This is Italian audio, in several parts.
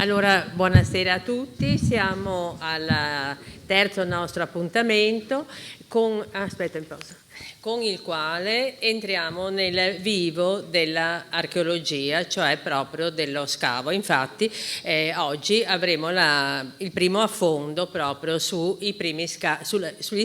Allora, buonasera a tutti, siamo al terzo nostro appuntamento con il quale entriamo nel vivo dell'archeologia, cioè proprio dello scavo. Infatti oggi avremo il primo affondo proprio sugli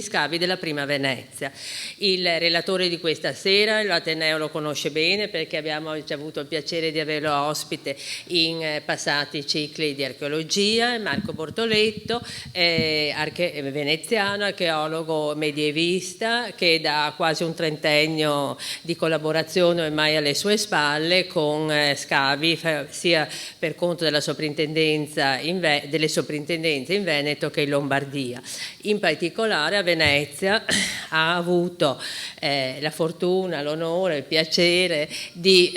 scavi della prima Venezia. Il relatore di questa sera, l'Ateneo lo conosce bene perché abbiamo già avuto il piacere di averlo ospite in passati cicli di archeologia, Marco Bortoletto, veneziano, archeologo medievista che da quasi un trentennio di collaborazione ormai alle sue spalle con scavi sia per conto della delle soprintendenze in Veneto che in Lombardia. In particolare a Venezia ha avuto la fortuna, l'onore, il piacere di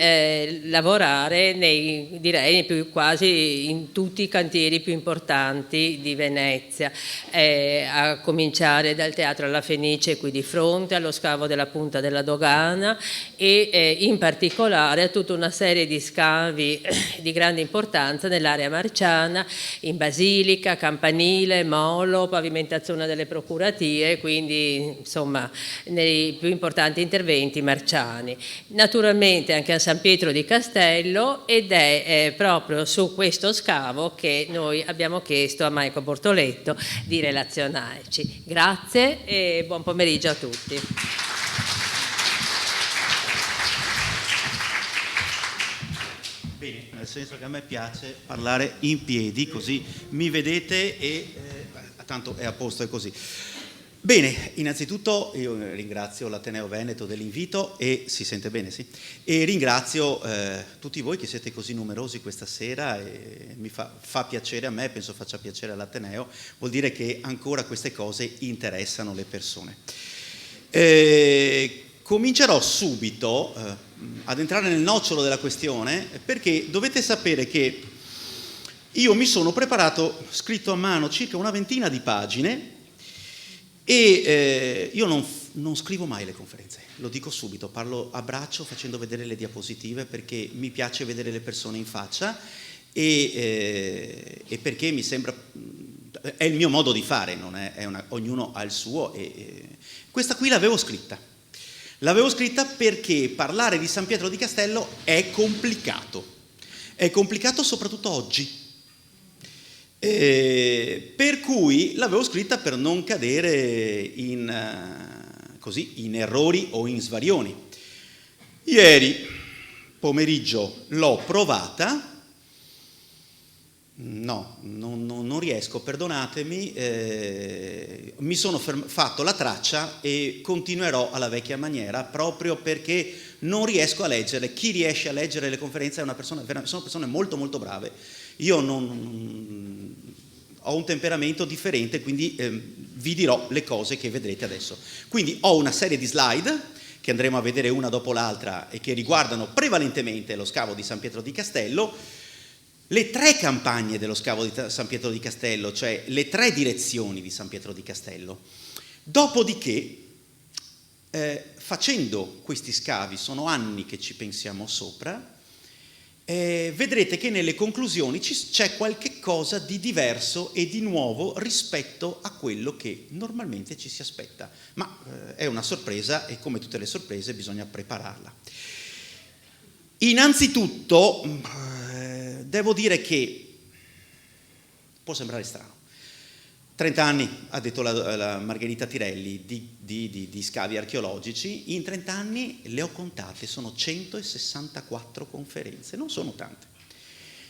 lavorare quasi in tutti i cantieri più importanti di Venezia, a cominciare dal Teatro alla Fenice qui di fronte, allo scavo della Punta della Dogana e in particolare a tutta una serie di scavi di grande importanza nell'area marciana, in Basilica, Campanile, Molo, pavimentazione delle procuratie, quindi insomma nei più importanti interventi marciani. Naturalmente anche a San Pietro di Castello, ed è proprio su questo scavo che noi abbiamo chiesto a Marco Bortoletto di relazionarci. Grazie e buon pomeriggio a tutti. Bene, nel senso che a me piace parlare in piedi, così mi vedete e tanto è a posto, è così. Bene, innanzitutto io ringrazio l'Ateneo Veneto dell'invito e si sente bene, sì? E ringrazio tutti voi che siete così numerosi questa sera e mi fa piacere a me, penso faccia piacere all'Ateneo, vuol dire che ancora queste cose interessano le persone. Comincerò subito ad entrare nel nocciolo della questione perché dovete sapere che io mi sono preparato, scritto a mano circa una ventina di pagine e io non scrivo mai le conferenze, lo dico subito, parlo a braccio facendo vedere le diapositive perché mi piace vedere le persone in faccia e perché mi sembra, è il mio modo di fare, non è ognuno ha il suo e questa qui l'avevo scritta. L'avevo scritta perché parlare di San Pietro di Castello è complicato soprattutto oggi. Per cui l'avevo scritta per non cadere in errori o in svarioni. Ieri pomeriggio l'ho provata, non riesco, perdonatemi, mi sono fatto la traccia e continuerò alla vecchia maniera proprio perché non riesco a leggere. Chi riesce a leggere le conferenze sono persone molto molto brave. Io ho un temperamento differente, quindi vi dirò le cose che vedrete adesso. Quindi ho una serie di slide che andremo a vedere una dopo l'altra e che riguardano prevalentemente lo scavo di San Pietro di Castello, le 3 campagne dello scavo di San Pietro di Castello, cioè le 3 direzioni di San Pietro di Castello. Dopodiché, facendo questi scavi, sono anni che ci pensiamo sopra, vedrete che nelle conclusioni c'è qualche cosa di diverso e di nuovo rispetto a quello che normalmente ci si aspetta. Ma è una sorpresa e come tutte le sorprese bisogna prepararla. Innanzitutto devo dire che può sembrare strano. 30 anni, ha detto la Margherita Tirelli, di scavi archeologici, in 30 anni le ho contate, sono 164 conferenze, non sono tante.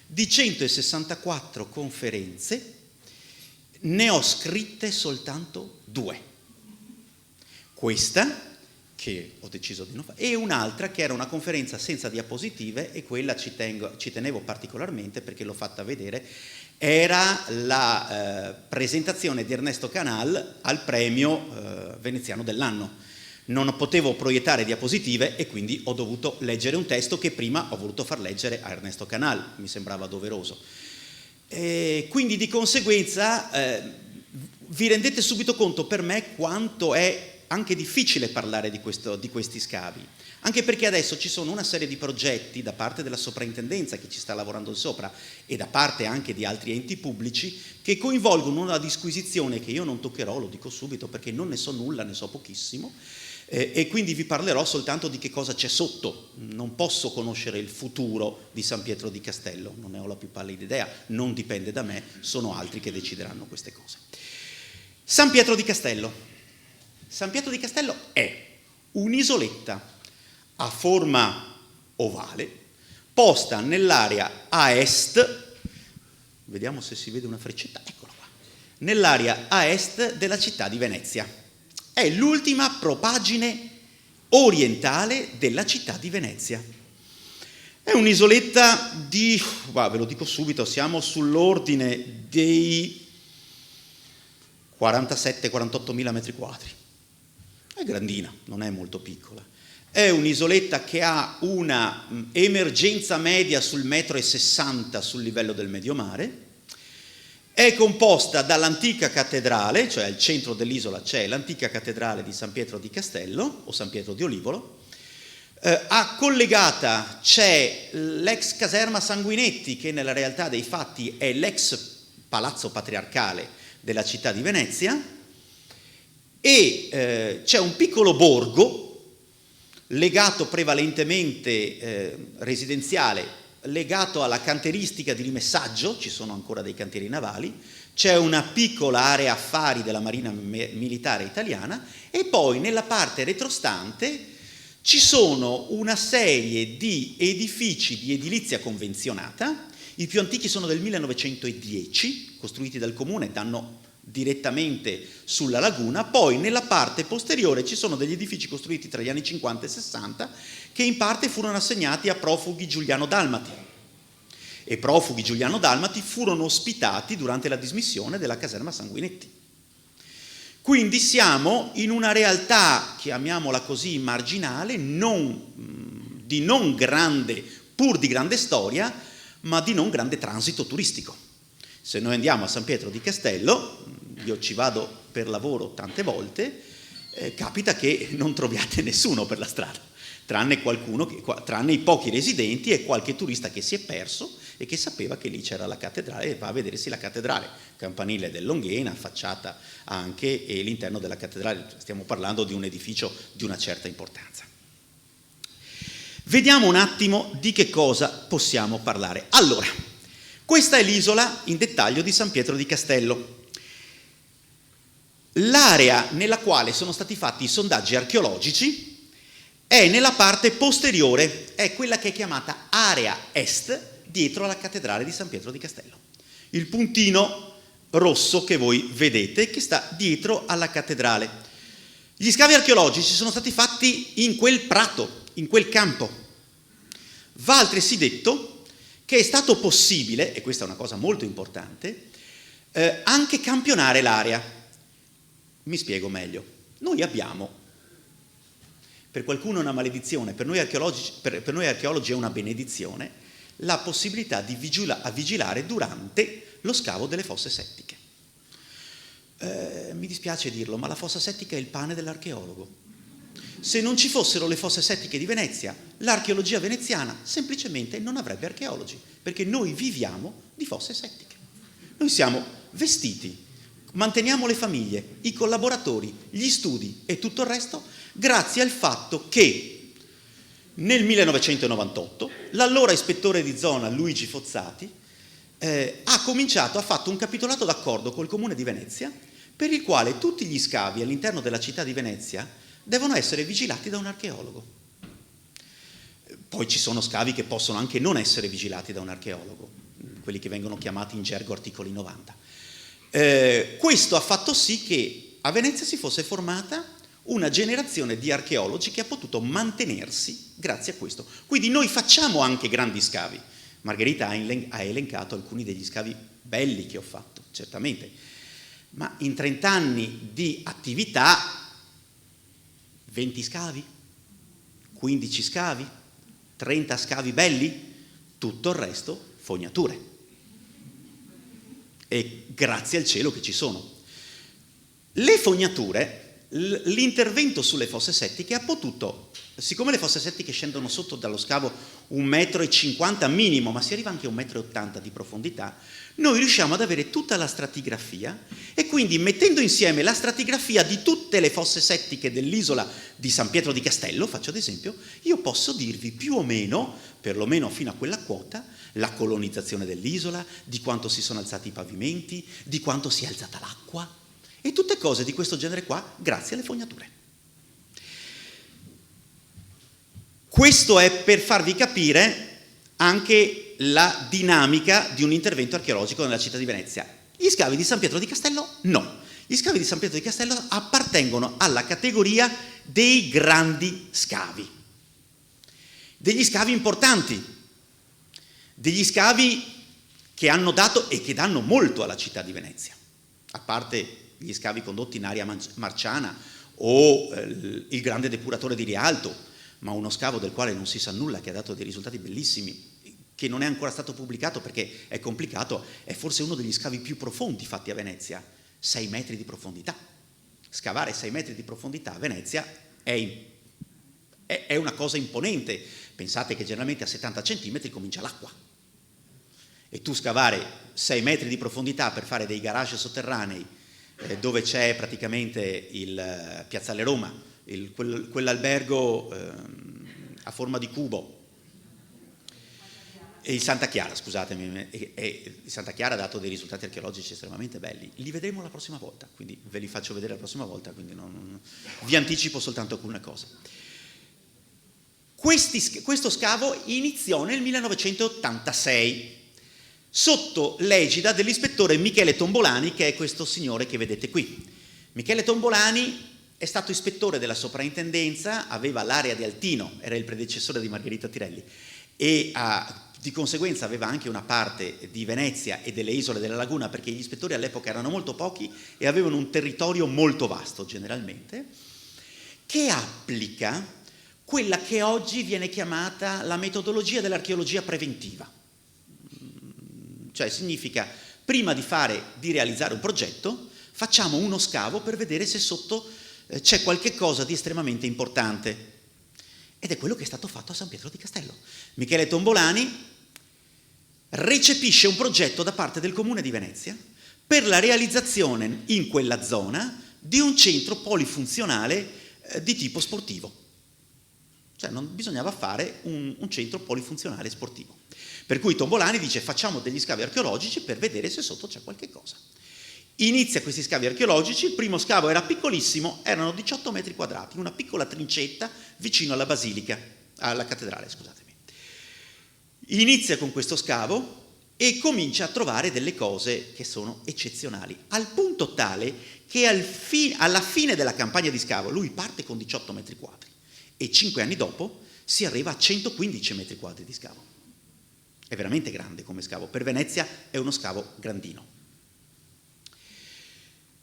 Di 164 conferenze ne ho scritte soltanto 2. Questa, che ho deciso di non fare, e un'altra che era una conferenza senza diapositive e quella ci tenevo particolarmente perché l'ho fatta vedere. Era la presentazione di Ernesto Canal al premio veneziano dell'anno. Non potevo proiettare diapositive e quindi ho dovuto leggere un testo che prima ho voluto far leggere a Ernesto Canal, mi sembrava doveroso. Quindi di conseguenza vi rendete subito conto per me quanto è anche difficile parlare di questi scavi, anche perché adesso ci sono una serie di progetti da parte della soprintendenza che ci sta lavorando sopra e da parte anche di altri enti pubblici che coinvolgono una disquisizione che io non toccherò, lo dico subito perché non ne so nulla, ne so pochissimo, e quindi vi parlerò soltanto di che cosa c'è sotto. Non posso conoscere il futuro di San Pietro di Castello, non ne ho la più pallida idea, non dipende da me, sono altri che decideranno queste cose. San Pietro di Castello. San Pietro di Castello è un'isoletta a forma ovale, posta nell'area a est, vediamo se si vede una freccetta, eccola qua, nell'area a est della città di Venezia. È l'ultima propagine orientale della città di Venezia. È un'isoletta di, ve lo dico subito, siamo sull'ordine dei 47-48 mila metri quadri. È grandina, non è molto piccola. È un'isoletta che ha una emergenza media sul 1,60 m sul livello del medio mare. È composta dall'antica cattedrale, cioè al centro dell'isola c'è l'antica cattedrale di San Pietro di Castello o San Pietro di Olivolo. A collegata c'è l'ex caserma Sanguinetti, che nella realtà dei fatti è l'ex palazzo patriarcale della città di Venezia, e c'è un piccolo borgo legato prevalentemente residenziale, legato alla canteristica di rimessaggio, ci sono ancora dei cantieri navali, c'è una piccola area affari della Marina Militare Italiana e poi nella parte retrostante ci sono una serie di edifici di edilizia convenzionata. I più antichi sono del 1910, costruiti dal comune, danno direttamente sulla laguna. Poi nella parte posteriore ci sono degli edifici costruiti tra gli anni 50 e 60 che in parte furono assegnati a profughi giuliano-dalmati, e profughi giuliano-dalmati furono ospitati durante la dismissione della caserma Sanguinetti. Quindi siamo in una realtà, chiamiamola così, marginale, di non grande, pur di grande storia, ma di non grande transito turistico. Se noi andiamo a San Pietro di Castello, io ci vado per lavoro tante volte, capita che non troviate nessuno per la strada, tranne i pochi residenti e qualche turista che si è perso e che sapeva che lì c'era la cattedrale e va a vedersi la cattedrale, campanile del Longhena, facciata anche, e l'interno della cattedrale. Stiamo parlando di un edificio di una certa importanza. Vediamo un attimo di che cosa possiamo parlare. Allora, questa è l'isola in dettaglio di San Pietro di Castello. L'area nella quale sono stati fatti i sondaggi archeologici è nella parte posteriore, è quella che è chiamata area est, dietro alla cattedrale di San Pietro di Castello. Il puntino rosso che voi vedete che sta dietro alla cattedrale. Gli scavi archeologici sono stati fatti in quel prato, in quel campo. Va altresì detto che è stato possibile, e questa è una cosa molto importante, anche campionare l'area. Mi spiego meglio. Noi abbiamo, per qualcuno è una maledizione, per noi archeologi è una benedizione, la possibilità di vigilare durante lo scavo delle fosse settiche. Mi dispiace dirlo, ma la fossa settica è il pane dell'archeologo. Se non ci fossero le fosse settiche di Venezia, l'archeologia veneziana semplicemente non avrebbe archeologi, perché noi viviamo di fosse settiche. Noi siamo vestiti, manteniamo le famiglie, i collaboratori, gli studi e tutto il resto grazie al fatto che nel 1998 l'allora ispettore di zona Luigi Fozzati ha fatto un capitolato d'accordo col Comune di Venezia per il quale tutti gli scavi all'interno della città di Venezia devono essere vigilati da un archeologo. Poi ci sono scavi che possono anche non essere vigilati da un archeologo, quelli che vengono chiamati in gergo articoli 90. Questo ha fatto sì che a Venezia si fosse formata una generazione di archeologi che ha potuto mantenersi grazie a questo. Quindi noi facciamo anche grandi scavi. Margherita ha elencato alcuni degli scavi belli che ho fatto, certamente, ma in 30 anni di attività 20 scavi, 15 scavi, 30 scavi belli, tutto il resto fognature. E grazie al cielo che ci sono. Le fognature l'intervento sulle fosse settiche ha potuto, siccome le fosse settiche scendono sotto dallo scavo 1,50 m minimo, ma si arriva anche a 1,80 m di profondità, noi riusciamo ad avere tutta la stratigrafia e quindi mettendo insieme la stratigrafia di tutte le fosse settiche dell'isola di San Pietro di Castello, faccio ad esempio, io posso dirvi più o meno, perlomeno fino a quella quota, la colonizzazione dell'isola, di quanto si sono alzati i pavimenti, di quanto si è alzata l'acqua e tutte cose di questo genere qua grazie alle fognature. Questo è per farvi capire anche la dinamica di un intervento archeologico nella città di Venezia. Gli scavi di San Pietro di Castello no. Gli scavi di San Pietro di Castello appartengono alla categoria dei grandi scavi, degli scavi importanti, degli scavi che hanno dato e che danno molto alla città di Venezia, a parte gli scavi condotti in area marciana o il grande depuratore di Rialto, ma uno scavo del quale non si sa nulla, che ha dato dei risultati bellissimi, che non è ancora stato pubblicato perché è complicato, è forse uno degli scavi più profondi fatti a Venezia, 6 metri di profondità. Scavare 6 metri di profondità a Venezia è una cosa imponente. Pensate che generalmente a 70 centimetri comincia l'acqua. E tu scavare 6 metri di profondità per fare dei garage sotterranei dove c'è praticamente il Piazzale Roma, quell'albergo a forma di cubo, e il Santa Chiara, scusatemi, il Santa Chiara ha dato dei risultati archeologici estremamente belli. Li vedremo la prossima volta, quindi ve li faccio vedere la prossima volta, quindi vi anticipo soltanto alcune cose. Questo scavo iniziò nel 1986 sotto l'egida dell'ispettore Michele Tombolani, che è questo signore che vedete qui. Michele Tombolani è stato ispettore della soprintendenza, aveva l'area di Altino, era il predecessore di Margherita Tirelli, e di conseguenza aveva anche una parte di Venezia e delle isole della laguna, perché gli ispettori all'epoca erano molto pochi e avevano un territorio molto vasto generalmente, che applica quella che oggi viene chiamata la metodologia dell'archeologia preventiva. Cioè significa, prima di realizzare un progetto, facciamo uno scavo per vedere se sotto c'è qualche cosa di estremamente importante. Ed è quello che è stato fatto a San Pietro di Castello. Michele Tombolani recepisce un progetto da parte del Comune di Venezia per la realizzazione in quella zona di un centro polifunzionale di tipo sportivo. Cioè non bisognava fare un centro polifunzionale sportivo. Per cui Tombolani dice: facciamo degli scavi archeologici per vedere se sotto c'è qualche cosa. Inizia questi scavi archeologici, il primo scavo era piccolissimo, erano 18 metri quadrati, una piccola trincetta vicino alla basilica, alla cattedrale, scusatemi. Inizia con questo scavo e comincia a trovare delle cose che sono eccezionali, al punto tale che alla fine della campagna di scavo lui parte con 18 metri quadri e 5 anni dopo si arriva a 115 metri quadri di scavo. È veramente grande come scavo, per Venezia è uno scavo grandino.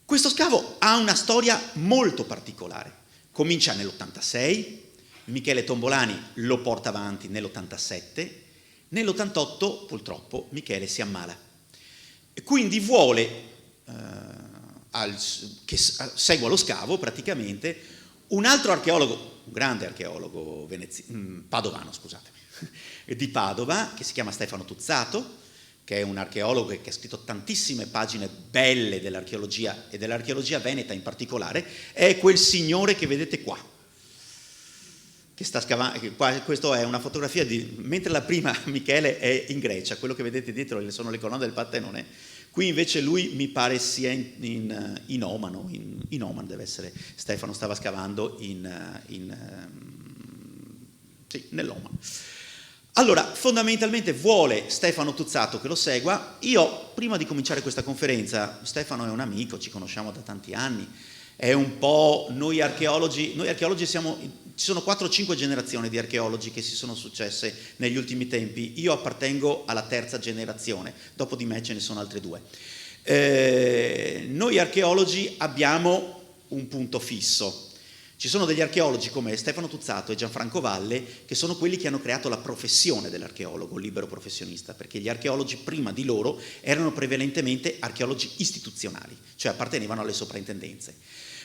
Questo scavo ha una storia molto particolare. Comincia nell'86, Michele Tombolani lo porta avanti nell'87, nell'88 purtroppo Michele si ammala e quindi vuole che segua lo scavo praticamente un altro archeologo, un grande archeologo padovano, scusatemi, di Padova, che si chiama Stefano Tuzzato, che è un archeologo che ha scritto tantissime pagine belle dell'archeologia e dell'archeologia veneta in particolare, è quel signore che vedete qua, che sta scavando. Questa è una fotografia mentre la prima Michele è in Grecia, quello che vedete dietro sono le colonne del Partenone, qui invece lui mi pare sia in Omano, in Oman deve essere, Stefano stava scavando nell'Oman. Allora, fondamentalmente vuole Stefano Tuzzato che lo segua. Io, prima di cominciare questa conferenza, Stefano è un amico, ci conosciamo da tanti anni, è un po' noi archeologi ci sono 4 o 5 generazioni di archeologi che si sono successe negli ultimi tempi, io appartengo alla 3ª generazione, dopo di me ce ne sono altre 2. Noi archeologi abbiamo un punto fisso. Ci sono degli archeologi come Stefano Tuzzato e Gianfranco Valle che sono quelli che hanno creato la professione dell'archeologo libero professionista, perché gli archeologi prima di loro erano prevalentemente archeologi istituzionali, cioè appartenevano alle soprintendenze.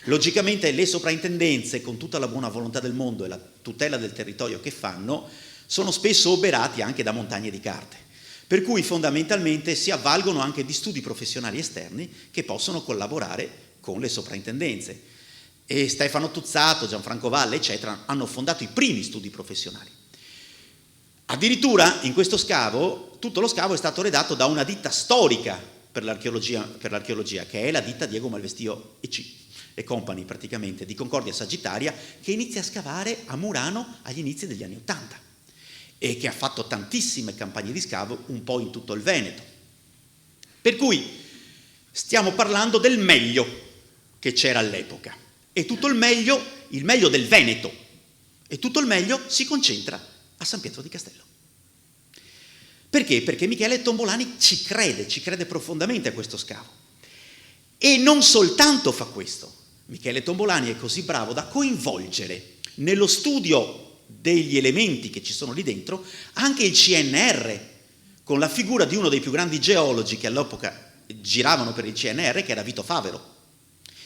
Logicamente le soprintendenze, con tutta la buona volontà del mondo e la tutela del territorio che fanno, sono spesso oberati anche da montagne di carte, per cui fondamentalmente si avvalgono anche di studi professionali esterni che possono collaborare con le soprintendenze. E Stefano Tuzzato, Gianfranco Valle, eccetera, hanno fondato i primi studi professionali. Addirittura in questo scavo, tutto lo scavo è stato redatto da una ditta storica per l'archeologia, che è la ditta Diego Malvestio e Company, praticamente, di Concordia Sagittaria, che inizia a scavare a Murano agli inizi degli anni '80 e che ha fatto tantissime campagne di scavo un po' in tutto il Veneto. Per cui stiamo parlando del meglio che c'era all'epoca, e tutto il meglio del Veneto, e tutto il meglio si concentra a San Pietro di Castello. Perché? Perché Michele Tombolani ci crede profondamente a questo scavo. E non soltanto fa questo, Michele Tombolani è così bravo da coinvolgere nello studio degli elementi che ci sono lì dentro anche il CNR, con la figura di uno dei più grandi geologi che all'epoca giravano per il CNR, che era Vito Favero,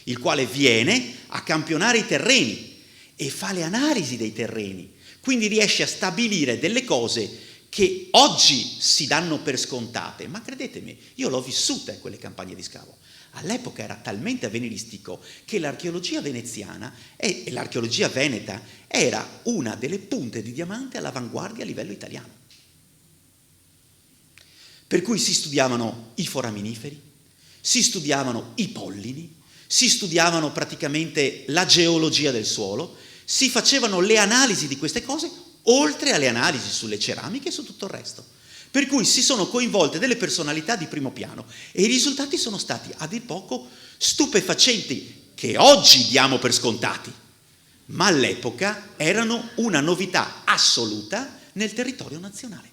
il quale viene a campionare i terreni e fa le analisi dei terreni, quindi riesce a stabilire delle cose che oggi si danno per scontate, ma credetemi, io l'ho vissuta quelle campagne di scavo. All'epoca era talmente avveniristico che l'archeologia veneziana e l'archeologia veneta era una delle punte di diamante all'avanguardia a livello italiano. Per cui si studiavano i foraminiferi, si studiavano i pollini, si studiavano praticamente la geologia del suolo, si facevano le analisi di queste cose, oltre alle analisi sulle ceramiche e su tutto il resto. Per cui si sono coinvolte delle personalità di primo piano e i risultati sono stati a dir poco stupefacenti, che oggi diamo per scontati, ma all'epoca erano una novità assoluta nel territorio nazionale.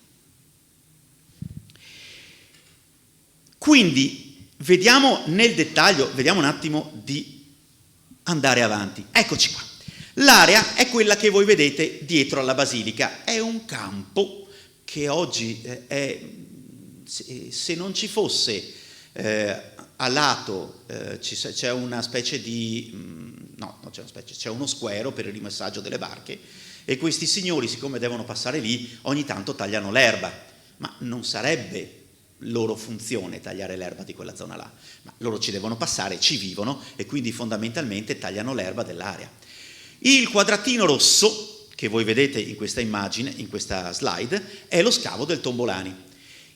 Quindi vediamo nel dettaglio, vediamo un attimo di andare avanti. Eccoci qua. L'area è quella che voi vedete dietro alla basilica, è un campo che oggi se non ci fosse a lato c'è una specie di c'è uno squero per il rimessaggio delle barche, e questi signori, siccome devono passare lì, ogni tanto tagliano l'erba, ma non sarebbe loro funzione tagliare l'erba di quella zona là, ma loro ci devono passare, ci vivono e quindi fondamentalmente tagliano l'erba dell'area. Il quadratino rosso che voi vedete in questa immagine, in questa slide, è lo scavo del Tombolani.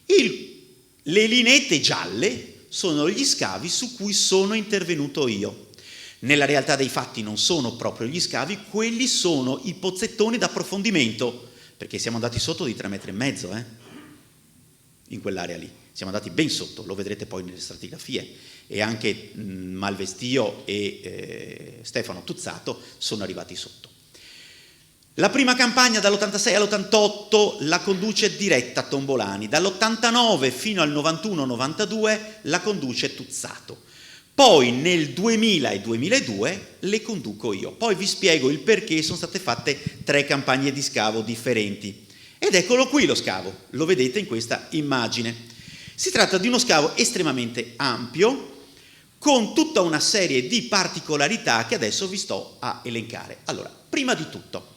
Le lineette gialle sono gli scavi su cui sono intervenuto io. Nella realtà dei fatti non sono proprio gli scavi, quelli sono i pozzettoni d'approfondimento, perché siamo andati sotto di 3,5 metri, in quell'area lì. Siamo andati ben sotto, lo vedrete poi nelle stratigrafie, e anche Malvestio e Stefano Tuzzato sono arrivati sotto. La prima campagna dall'86 all'88 la conduce diretta Tombolani, dall'89 fino al 91-92 la conduce Tuzzato, poi nel 2000 e 2002 le conduco io. Poi vi spiego il perché sono state fatte 3 campagne di scavo differenti. Ed eccolo qui lo scavo, lo vedete in questa immagine. Si tratta di uno scavo estremamente ampio, con tutta una serie di particolarità che adesso vi sto a elencare. Allora, prima di tutto,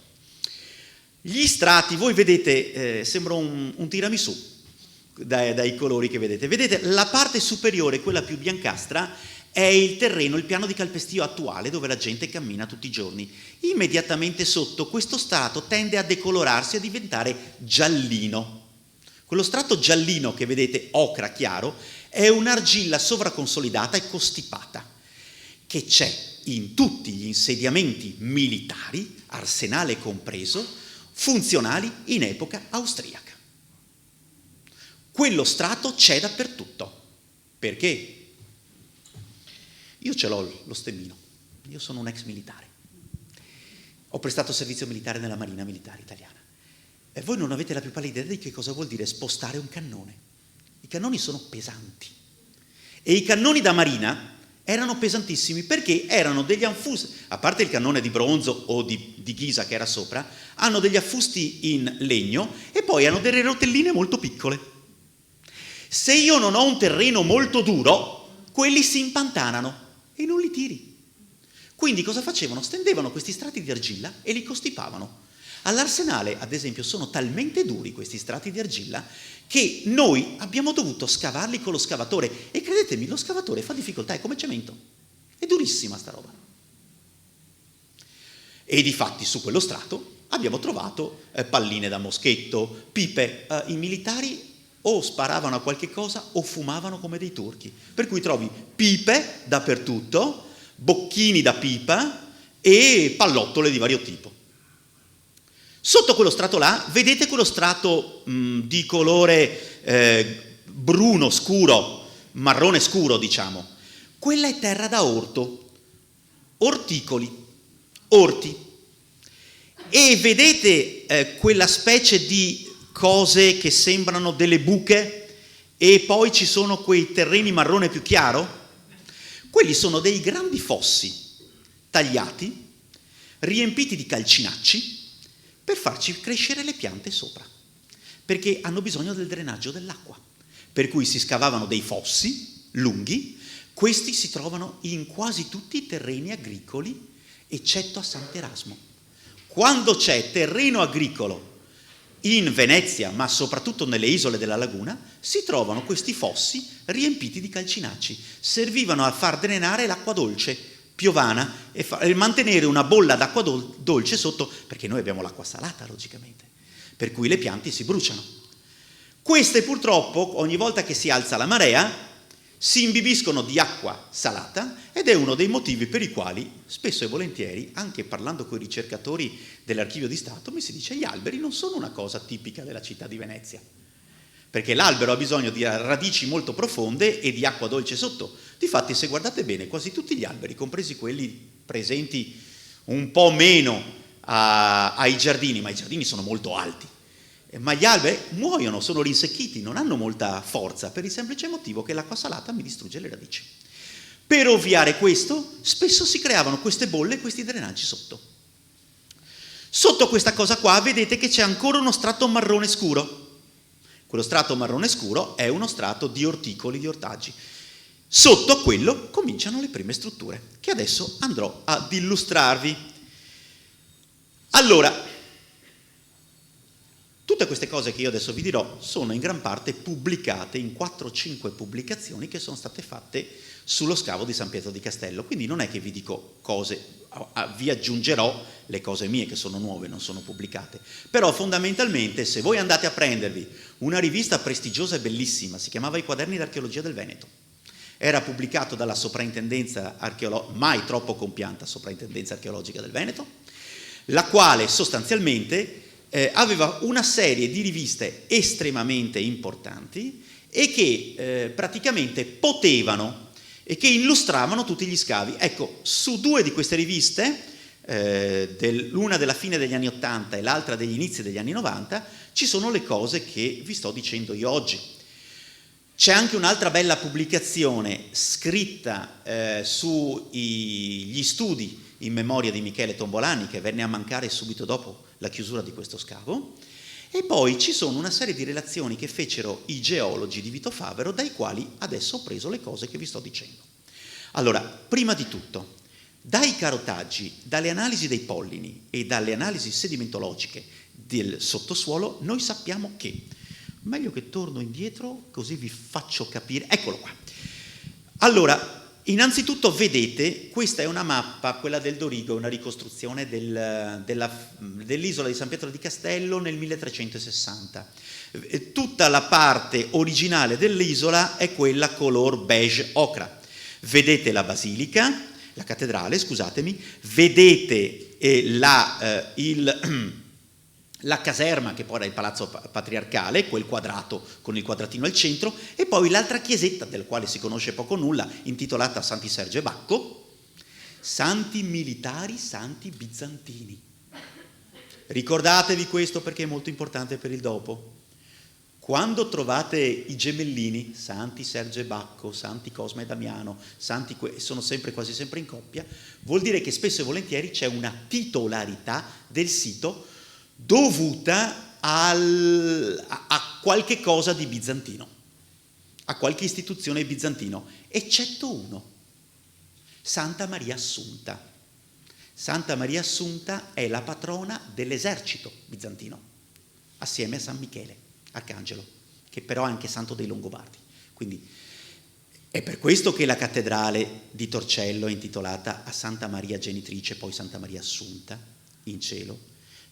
gli strati, voi vedete, sembra un tiramisù dai colori che vedete. Vedete, la parte superiore, quella più biancastra, è il terreno, il piano di calpestio attuale dove la gente cammina tutti i giorni. Immediatamente sotto questo strato tende a decolorarsi, a diventare giallino. Quello strato giallino che vedete, ocra chiaro, è un'argilla sovraconsolidata e costipata che c'è in tutti gli insediamenti militari, arsenale compreso, funzionali in epoca austriaca. Quello strato c'è dappertutto. Perché? Io ce l'ho lo stemmino, io sono un ex militare, ho prestato servizio militare nella Marina Militare Italiana e voi non avete la più pallida idea di che cosa vuol dire spostare un cannone. I cannoni sono pesanti e i cannoni da marina erano pesantissimi perché erano degli affusti, a parte il cannone di bronzo o di ghisa che era sopra, hanno degli affusti in legno e poi hanno delle rotelline molto piccole. Se io non ho un terreno molto duro, quelli si impantanano e non li tiri. Quindi cosa facevano? Stendevano questi strati di argilla e li costipavano. All'Arsenale, ad esempio, sono talmente duri questi strati di argilla che noi abbiamo dovuto scavarli con lo scavatore e credetemi, lo scavatore fa difficoltà, è come cemento, è durissima sta roba. E difatti su quello strato abbiamo trovato palline da moschetto, pipe. I militari o sparavano a qualche cosa o fumavano come dei turchi, per cui trovi pipe dappertutto, bocchini da pipa e pallottole di vario tipo. Sotto quello strato là, vedete quello strato di colore bruno scuro, marrone scuro diciamo, quella è terra da orto, orticoli, orti. E vedete quella specie di cose che sembrano delle buche e poi ci sono quei terreni marrone più chiaro? Quelli sono dei grandi fossi tagliati, riempiti di calcinacci per farci crescere le piante sopra, perché hanno bisogno del drenaggio dell'acqua. Per cui si scavavano dei fossi lunghi, questi si trovano in quasi tutti i terreni agricoli, eccetto a Sant'Erasmo. Quando c'è terreno agricolo in Venezia, ma soprattutto nelle isole della laguna, si trovano questi fossi riempiti di calcinacci. Servivano a far drenare l'acqua dolce piovana e mantenere una bolla d'acqua dolce sotto, perché noi abbiamo l'acqua salata, logicamente, per cui le piante si bruciano. Queste purtroppo, ogni volta che si alza la marea, si imbibiscono di acqua salata ed è uno dei motivi per i quali spesso e volentieri, anche parlando con i ricercatori dell'Archivio di Stato, mi si dice che gli alberi non sono una cosa tipica della città di Venezia, perché l'albero ha bisogno di radici molto profonde e di acqua dolce sotto. Difatti, se guardate bene, quasi tutti gli alberi, compresi quelli presenti un po' meno ai giardini, ma i giardini sono molto alti, ma gli alberi muoiono, sono rinsecchiti, non hanno molta forza, per il semplice motivo che l'acqua salata mi distrugge le radici. Per ovviare questo, spesso si creavano queste bolle e questi drenaggi sotto. Sotto questa cosa qua vedete che c'è ancora uno strato marrone scuro. Quello strato marrone scuro è uno strato di orticoli, di ortaggi. Sotto quello cominciano le prime strutture, che adesso andrò ad illustrarvi. Allora, tutte queste cose che io adesso vi dirò sono in gran parte pubblicate in 4 o 5 pubblicazioni che sono state fatte sullo scavo di San Pietro di Castello, quindi non è che vi dico cose, vi aggiungerò le cose mie che sono nuove, non sono pubblicate, però fondamentalmente se voi andate a prendervi una rivista prestigiosa e bellissima, si chiamava I Quaderni d'Archeologia del Veneto, era pubblicato dalla Soprintendenza mai troppo compianta Soprintendenza Archeologica del Veneto, la quale sostanzialmente aveva una serie di riviste estremamente importanti e che praticamente potevano e che illustravano tutti gli scavi. Ecco, su 2 di queste riviste, l'una della fine degli anni 80 e l'altra degli inizi degli anni 90, ci sono le cose che vi sto dicendo io oggi. C'è anche un'altra bella pubblicazione scritta sugli studi in memoria di Michele Tombolani, che venne a mancare subito dopo la chiusura di questo scavo, e poi ci sono una serie di relazioni che fecero i geologi di Vito Favero, dai quali adesso ho preso le cose che vi sto dicendo. Allora, prima di tutto, dai carotaggi, dalle analisi dei pollini e dalle analisi sedimentologiche del sottosuolo, noi sappiamo che, meglio che torno indietro così vi faccio capire, eccolo qua. Allora, innanzitutto vedete, questa è una mappa, quella del Dorigo, una ricostruzione dell'isola di San Pietro di Castello nel 1360. Tutta la parte originale dell'isola è quella color beige ocra. Vedete la basilica, la cattedrale, scusatemi, vedete la caserma che poi era il palazzo patriarcale, quel quadrato con il quadratino al centro, e poi l'altra chiesetta, del quale si conosce poco o nulla, intitolata Santi Sergio e Bacco, santi militari, santi bizantini. Ricordatevi questo perché è molto importante per il dopo. Quando trovate i gemellini, Santi Sergio e Bacco, Santi Cosma e Damiano, sono quasi sempre in coppia, vuol dire che spesso e volentieri c'è una titolarità del sito dovuta a qualche cosa di bizantino, a qualche istituzione bizantino, eccetto uno, Santa Maria Assunta. Santa Maria Assunta è la patrona dell'esercito bizantino, assieme a San Michele, arcangelo, che però è anche santo dei Longobardi. Quindi è per questo che la cattedrale di Torcello è intitolata a Santa Maria Genitrice, poi Santa Maria Assunta in cielo,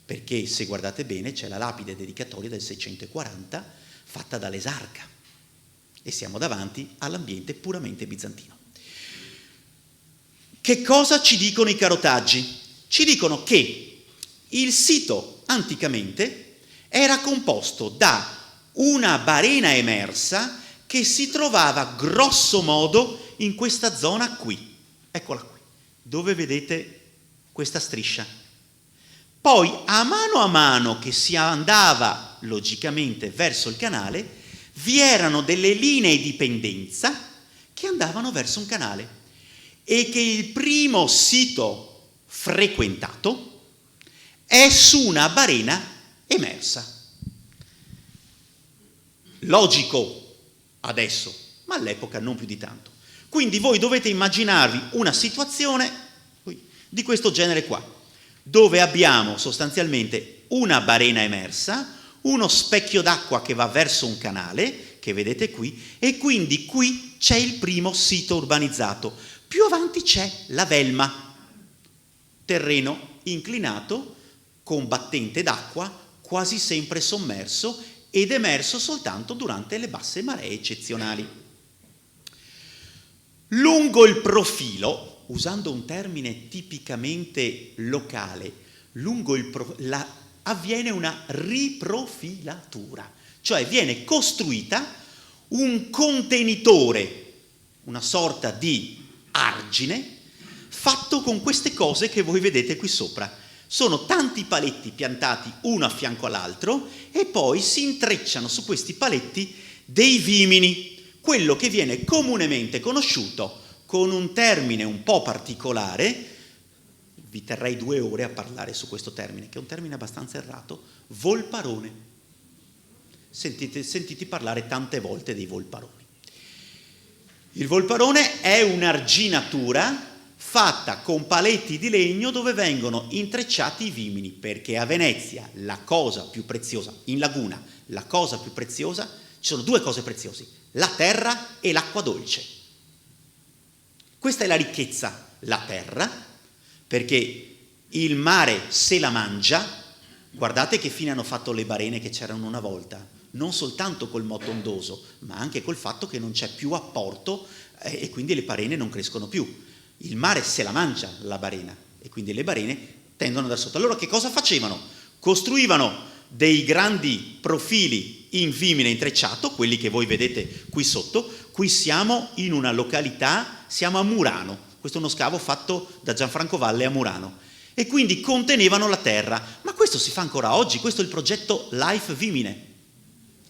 perché se guardate bene c'è la lapide dedicatoria del 640 fatta dall'esarca e siamo davanti all'ambiente puramente bizantino. Che cosa ci dicono i carotaggi? Ci dicono che il sito anticamente era composto da una barena emersa che si trovava grosso modo in questa zona qui, eccola qui, dove vedete questa striscia. Poi a mano che si andava logicamente verso il canale, vi erano delle linee di pendenza che andavano verso un canale e che il primo sito frequentato è su una barena emersa. Logico adesso, ma all'epoca non più di tanto. Quindi voi dovete immaginarvi una situazione di questo genere qua, dove abbiamo sostanzialmente una barena emersa, uno specchio d'acqua che va verso un canale, che vedete qui, e quindi qui c'è il primo sito urbanizzato. Più avanti c'è la Velma, terreno inclinato, con battente d'acqua, quasi sempre sommerso ed emerso soltanto durante le basse maree eccezionali. Lungo il profilo, usando un termine tipicamente locale, avviene una riprofilatura, cioè viene costruita un contenitore, una sorta di argine, fatto con queste cose che voi vedete qui sopra. Sono tanti paletti piantati uno a fianco all'altro e poi si intrecciano su questi paletti dei vimini, quello che viene comunemente conosciuto con un termine un po' particolare, vi terrei 2 ore a parlare su questo termine, che è un termine abbastanza errato, volparone. Sentite parlare tante volte dei volparoni. Il volparone è un'arginatura fatta con paletti di legno dove vengono intrecciati i vimini, perché a Venezia la cosa più preziosa, in laguna, la cosa più preziosa, ci sono 2 cose preziose, la terra e l'acqua dolce. Questa è la ricchezza, la terra, perché il mare se la mangia, guardate che fine hanno fatto le barene che c'erano una volta, non soltanto col moto ondoso, ma anche col fatto che non c'è più apporto e quindi le barene non crescono più. Il mare se la mangia la barena e quindi le barene tendono da sotto. Allora che cosa facevano? Costruivano dei grandi profili in vimine intrecciato, quelli che voi vedete qui sotto. Qui siamo in una località, siamo a Murano, questo è uno scavo fatto da Gianfranco Valle a Murano, e quindi contenevano la terra. Ma questo si fa ancora oggi, questo è il progetto Life Vimine.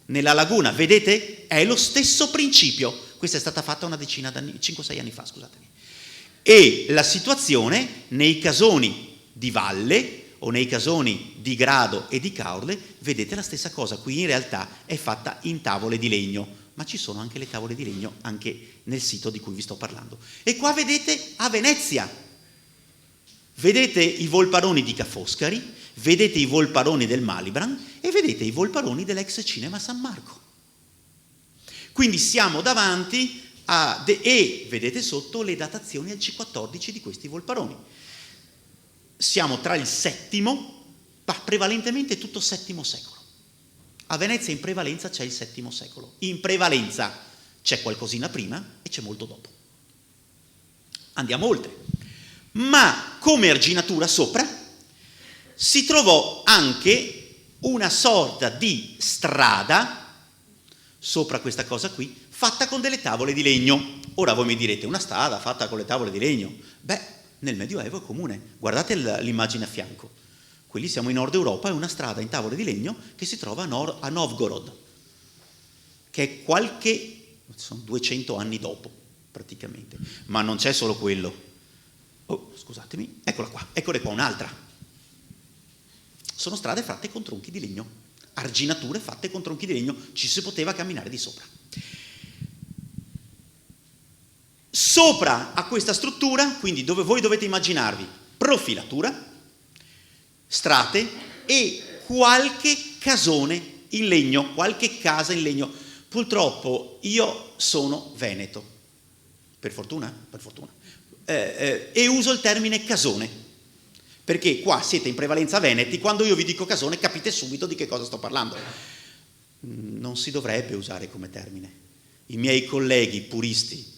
Nella laguna, vedete? È lo stesso principio. Questa è stata fatta una decina d'anni, 5-6 anni fa, scusatemi. E la situazione nei casoni di valle o nei casoni di grado e di caorle, vedete la stessa cosa. Qui in realtà è fatta in tavole di legno, ma ci sono anche le tavole di legno anche nel sito di cui vi sto parlando. E qua vedete a Venezia, vedete i volparoni di Ca' Foscari, vedete i volparoni del Malibran e vedete i volparoni dell'ex cinema San Marco. Quindi siamo davanti e vedete sotto le datazioni al C14 di questi volparoni. Siamo tra il VII, ma prevalentemente tutto VII secolo. A Venezia in prevalenza c'è il VII secolo. In prevalenza c'è qualcosina prima e c'è molto dopo. Andiamo oltre. Ma come arginatura sopra si trovò anche una sorta di strada sopra questa cosa qui, fatta con delle tavole di legno. Ora voi mi direte, una strada fatta con le tavole di legno? Beh, nel Medioevo è comune. Guardate l'immagine a fianco. Quelli siamo in Nord Europa, è una strada in tavole di legno che si trova a Novgorod, che è sono 200 anni dopo, praticamente. Ma non c'è solo quello. Oh, scusatemi, eccola qua, eccole qua un'altra. Sono strade fatte con tronchi di legno, arginature fatte con tronchi di legno, ci si poteva camminare di sopra. Sopra a questa struttura, quindi dove voi dovete immaginarvi profilatura, strate e qualche casone in legno, qualche casa in legno. Purtroppo io sono veneto, per fortuna, e uso il termine casone, perché qua siete in prevalenza veneti, quando io vi dico casone capite subito di che cosa sto parlando. Non si dovrebbe usare come termine. I miei colleghi puristi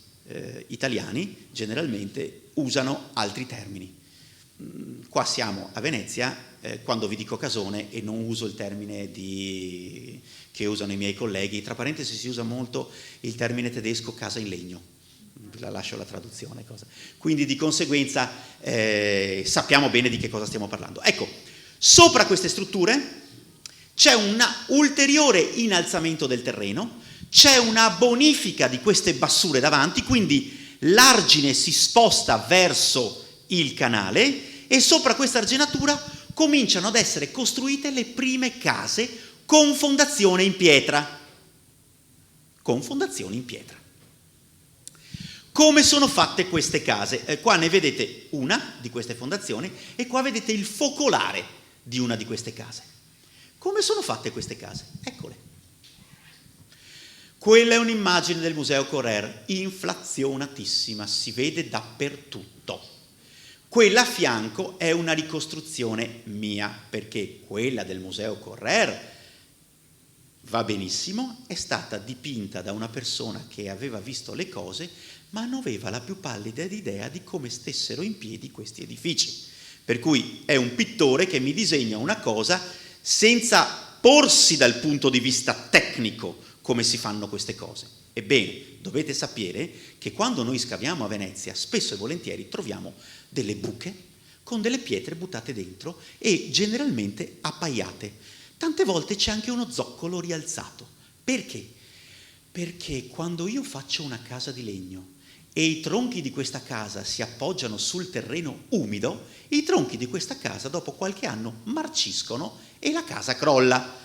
italiani generalmente usano altri termini. Qua siamo a Venezia, quando vi dico casone e non uso il termine che usano i miei colleghi, tra parentesi si usa molto il termine tedesco casa in legno, la lascio la traduzione, quindi di conseguenza sappiamo bene di che cosa stiamo parlando. Ecco, sopra queste strutture c'è un ulteriore innalzamento del terreno, c'è una bonifica di queste bassure davanti, quindi l'argine si sposta verso il canale e sopra questa arginatura cominciano ad essere costruite le prime case con fondazione in pietra. Con fondazioni in pietra. Come sono fatte queste case? Qua ne vedete una di queste fondazioni e qua vedete il focolare di una di queste case. Come sono fatte queste case? Eccole. Quella è un'immagine del Museo Correr, inflazionatissima, si vede dappertutto. Quella a fianco è una ricostruzione mia, perché quella del Museo Correr va benissimo, è stata dipinta da una persona che aveva visto le cose, ma non aveva la più pallida idea di come stessero in piedi questi edifici. Per cui è un pittore che mi disegna una cosa senza porsi dal punto di vista tecnico come si fanno queste cose. Ebbene, dovete sapere che quando noi scaviamo a Venezia, spesso e volentieri troviamo delle buche con delle pietre buttate dentro e generalmente appaiate. Tante volte c'è anche uno zoccolo rialzato. Perché? Perché quando io faccio una casa di legno e i tronchi di questa casa si appoggiano sul terreno umido, i tronchi di questa casa dopo qualche anno marciscono e la casa crolla.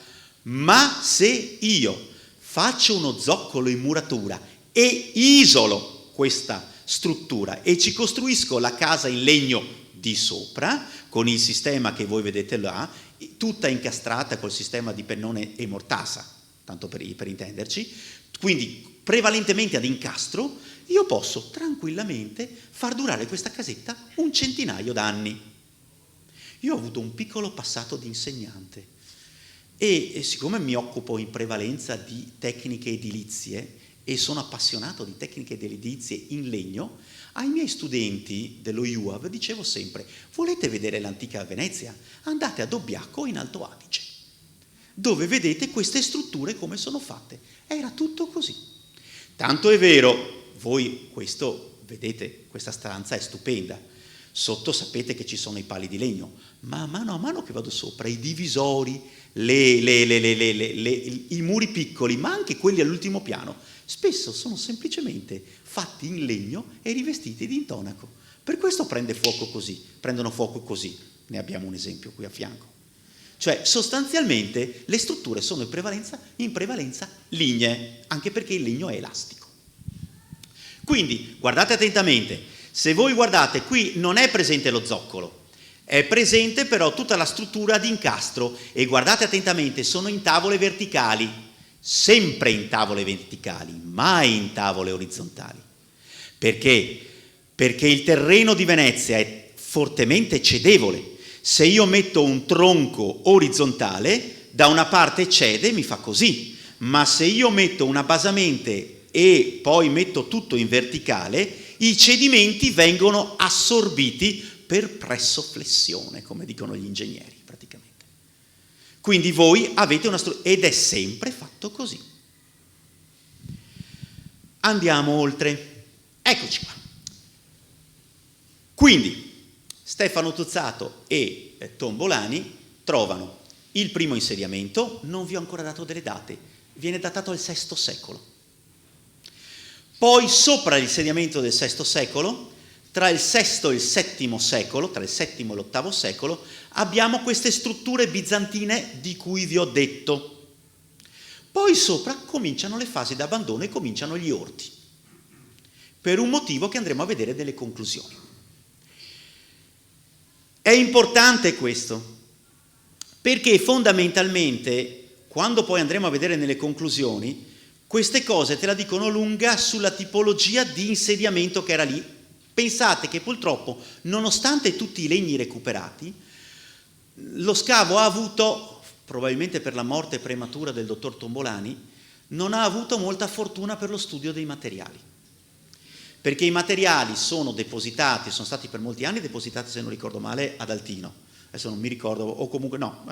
Ma se io faccio uno zoccolo in muratura e isolo questa struttura e ci costruisco la casa in legno di sopra, con il sistema che voi vedete là, tutta incastrata col sistema di pennone e mortasa, tanto per intenderci, quindi prevalentemente ad incastro, io posso tranquillamente far durare questa casetta un centinaio d'anni. Io ho avuto un piccolo passato di insegnante e siccome mi occupo in prevalenza di tecniche edilizie e sono appassionato di tecniche edilizie in legno, ai miei studenti dello IUAV dicevo sempre: volete vedere l'antica Venezia? Andate a Dobbiaco in Alto Adige, dove vedete queste strutture come sono fatte. Era tutto così. Tanto è vero, voi questo vedete, questa stanza è stupenda. Sotto sapete che ci sono i pali di legno, ma a mano che vado sopra, i divisori, i muri piccoli, ma anche quelli all'ultimo piano, spesso sono semplicemente fatti in legno e rivestiti di intonaco. Per questo prendono fuoco così. Ne abbiamo un esempio qui a fianco. Cioè, sostanzialmente, le strutture sono in prevalenza lignee, anche perché il legno è elastico. Quindi, guardate attentamente. Se voi guardate, qui non è presente lo zoccolo, è presente però tutta la struttura di incastro e guardate attentamente, sono in tavole verticali, sempre in tavole verticali, mai in tavole orizzontali. Perché? Perché il terreno di Venezia è fortemente cedevole. Se io metto un tronco orizzontale, da una parte cede, mi fa così, ma se io metto una basamente e poi metto tutto in verticale, i cedimenti vengono assorbiti per pressoflessione, come dicono gli ingegneri praticamente. Quindi voi avete una struttura, ed è sempre fatto così. Andiamo oltre. Eccoci qua. Quindi Stefano Tuzzato e Tombolani trovano il primo insediamento, non vi ho ancora dato delle date, viene datato al VI secolo. Poi sopra l'insediamento del VI secolo, tra il VI e il VII secolo, tra il VII e l'VIII secolo, abbiamo queste strutture bizantine di cui vi ho detto. Poi sopra cominciano le fasi d'abbandono e cominciano gli orti, per un motivo che andremo a vedere nelle conclusioni. È importante questo, perché fondamentalmente, quando poi andremo a vedere nelle conclusioni, queste cose te la dicono lunga sulla tipologia di insediamento che era lì. Pensate che purtroppo, nonostante tutti i legni recuperati, lo scavo ha avuto, probabilmente per la morte prematura del dottor Tombolani, non ha avuto molta fortuna per lo studio dei materiali. Perché i materiali sono depositati, sono stati per molti anni depositati, se non ricordo male, ad Altino. Adesso non mi ricordo, o comunque no,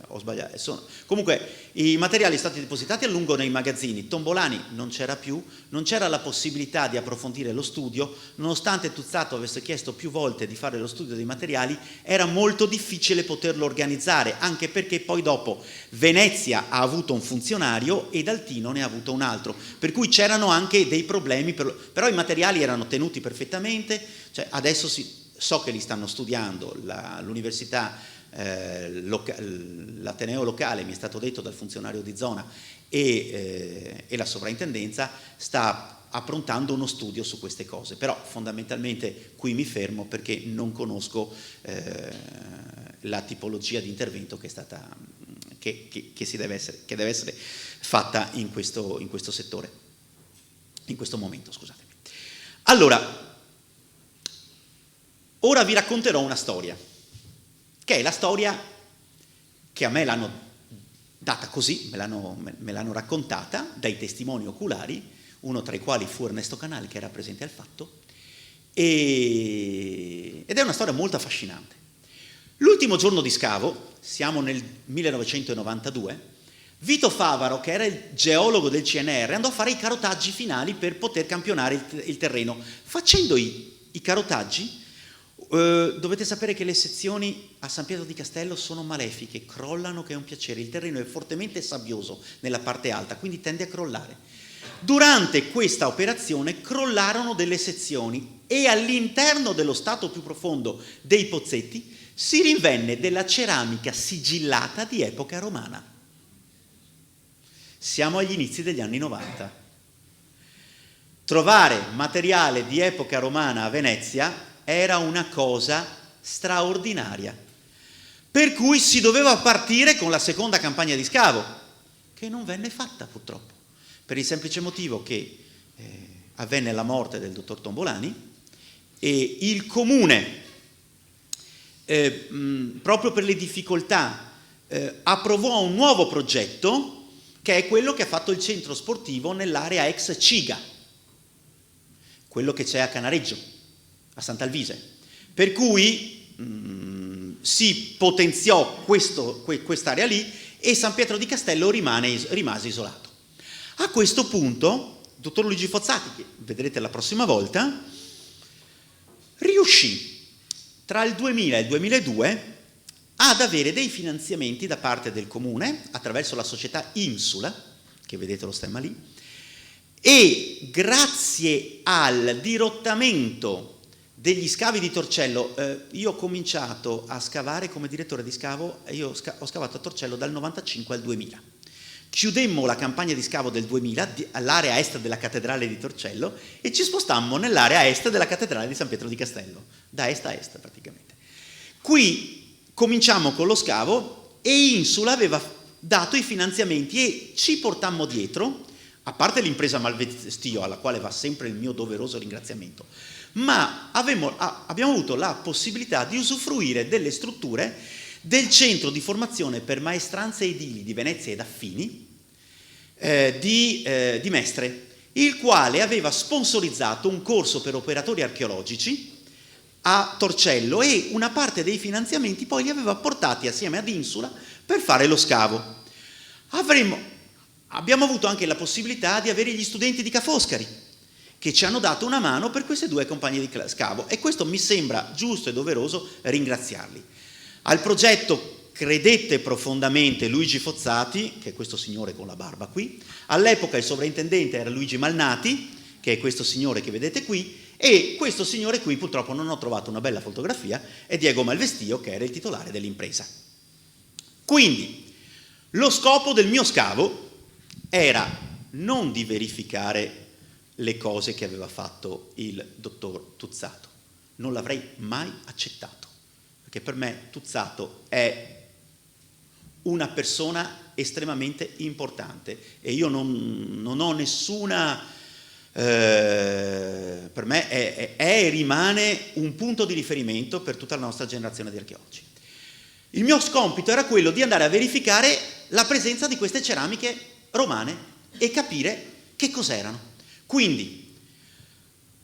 ho sbagliato. Comunque i materiali sono stati depositati a lungo nei magazzini. Tombolani non c'era più, non c'era la possibilità di approfondire lo studio, nonostante Tuzzato avesse chiesto più volte di fare lo studio dei materiali, era molto difficile poterlo organizzare, anche perché poi dopo Venezia ha avuto un funzionario ed Altino ne ha avuto un altro, per cui c'erano anche dei problemi, però i materiali erano tenuti perfettamente, cioè adesso so che li stanno studiando, l'università, l'ateneo locale, mi è stato detto dal funzionario di zona, e la sovrintendenza sta approntando uno studio su queste cose, però fondamentalmente qui mi fermo perché non conosco la tipologia di intervento che è stata, che deve essere fatta in questo settore, in questo momento, scusatemi. Allora, ora vi racconterò una storia, che è la storia che a me l'hanno data così, me l'hanno raccontata dai testimoni oculari, uno tra i quali fu Ernesto Canal, che era presente al fatto, ed è una storia molto affascinante. L'ultimo giorno di scavo, siamo nel 1992, Vito Favaro, che era il geologo del CNR, andò a fare i carotaggi finali per poter campionare il terreno. Facendo i carotaggi, dovete sapere che le sezioni a San Pietro di Castello sono malefiche, crollano, che è un piacere, il terreno è fortemente sabbioso nella parte alta, quindi tende a crollare. Durante questa operazione crollarono delle sezioni e all'interno dello strato più profondo dei pozzetti si rinvenne della ceramica sigillata di epoca romana. Siamo agli inizi degli anni 90. Trovare materiale di epoca romana a Venezia era una cosa straordinaria, per cui si doveva partire con la seconda campagna di scavo, che non venne fatta purtroppo, per il semplice motivo che avvenne la morte del dottor Tombolani e il comune, proprio per le difficoltà, approvò un nuovo progetto, che è quello che ha fatto il centro sportivo nell'area ex Ciga, quello che c'è a Canareggio, a Sant'Alvise, per cui si potenziò quest'area lì e San Pietro di Castello rimase isolato. A questo punto, il dottor Luigi Fozzati, che vedrete la prossima volta, riuscì tra il 2000 e il 2002 ad avere dei finanziamenti da parte del comune attraverso la società Insula, che vedete lo stemma lì, e grazie al dirottamento degli scavi di Torcello, io ho cominciato a scavare come direttore di scavo, io ho scavato a Torcello dal 95 al 2000. Chiudemmo la campagna di scavo del 2000 all'area est della cattedrale di Torcello e ci spostammo nell'area est della cattedrale di San Pietro di Castello, da est a est praticamente. Qui cominciamo con lo scavo e Insula aveva dato i finanziamenti e ci portammo dietro, a parte l'impresa Malvestio, alla quale va sempre il mio doveroso ringraziamento, ma abbiamo avuto la possibilità di usufruire delle strutture del centro di formazione per maestranze edili di Venezia ed affini di Mestre, il quale aveva sponsorizzato un corso per operatori archeologici a Torcello e una parte dei finanziamenti poi li aveva portati assieme ad Insula per fare lo scavo. Abbiamo avuto anche la possibilità di avere gli studenti di Ca' Foscari, che ci hanno dato una mano per queste due compagnie di scavo e questo mi sembra giusto e doveroso ringraziarli. Al progetto credette profondamente Luigi Fozzati, che è questo signore con la barba qui, all'epoca il sovrintendente era Luigi Malnati, che è questo signore che vedete qui, e questo signore qui purtroppo non ho trovato una bella fotografia, è Diego Malvestio, che era il titolare dell'impresa. Quindi lo scopo del mio scavo era non di verificare le cose che aveva fatto il dottor Tuzzato. Non l'avrei mai accettato. perché per me Tuzzato è una persona estremamente importante e io non ho nessuna, per me è e rimane un punto di riferimento per tutta la nostra generazione di archeologi. Il mio compito era quello di andare a verificare la presenza di queste ceramiche romane e capire che cos'erano. Quindi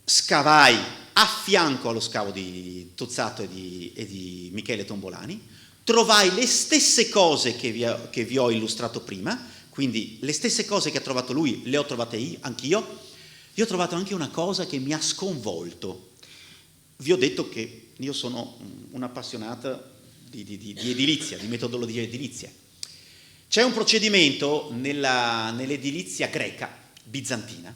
scavai a fianco allo scavo di Tuzzato e di Michele Tombolani, trovai le stesse cose che vi ho illustrato prima, quindi le stesse cose che ha trovato lui le ho trovate anch'io. Io ho trovato anche una cosa che mi ha sconvolto. Vi ho detto che io sono un appassionato di edilizia, di metodologia edilizia. C'è un procedimento nell'edilizia greca, bizantina,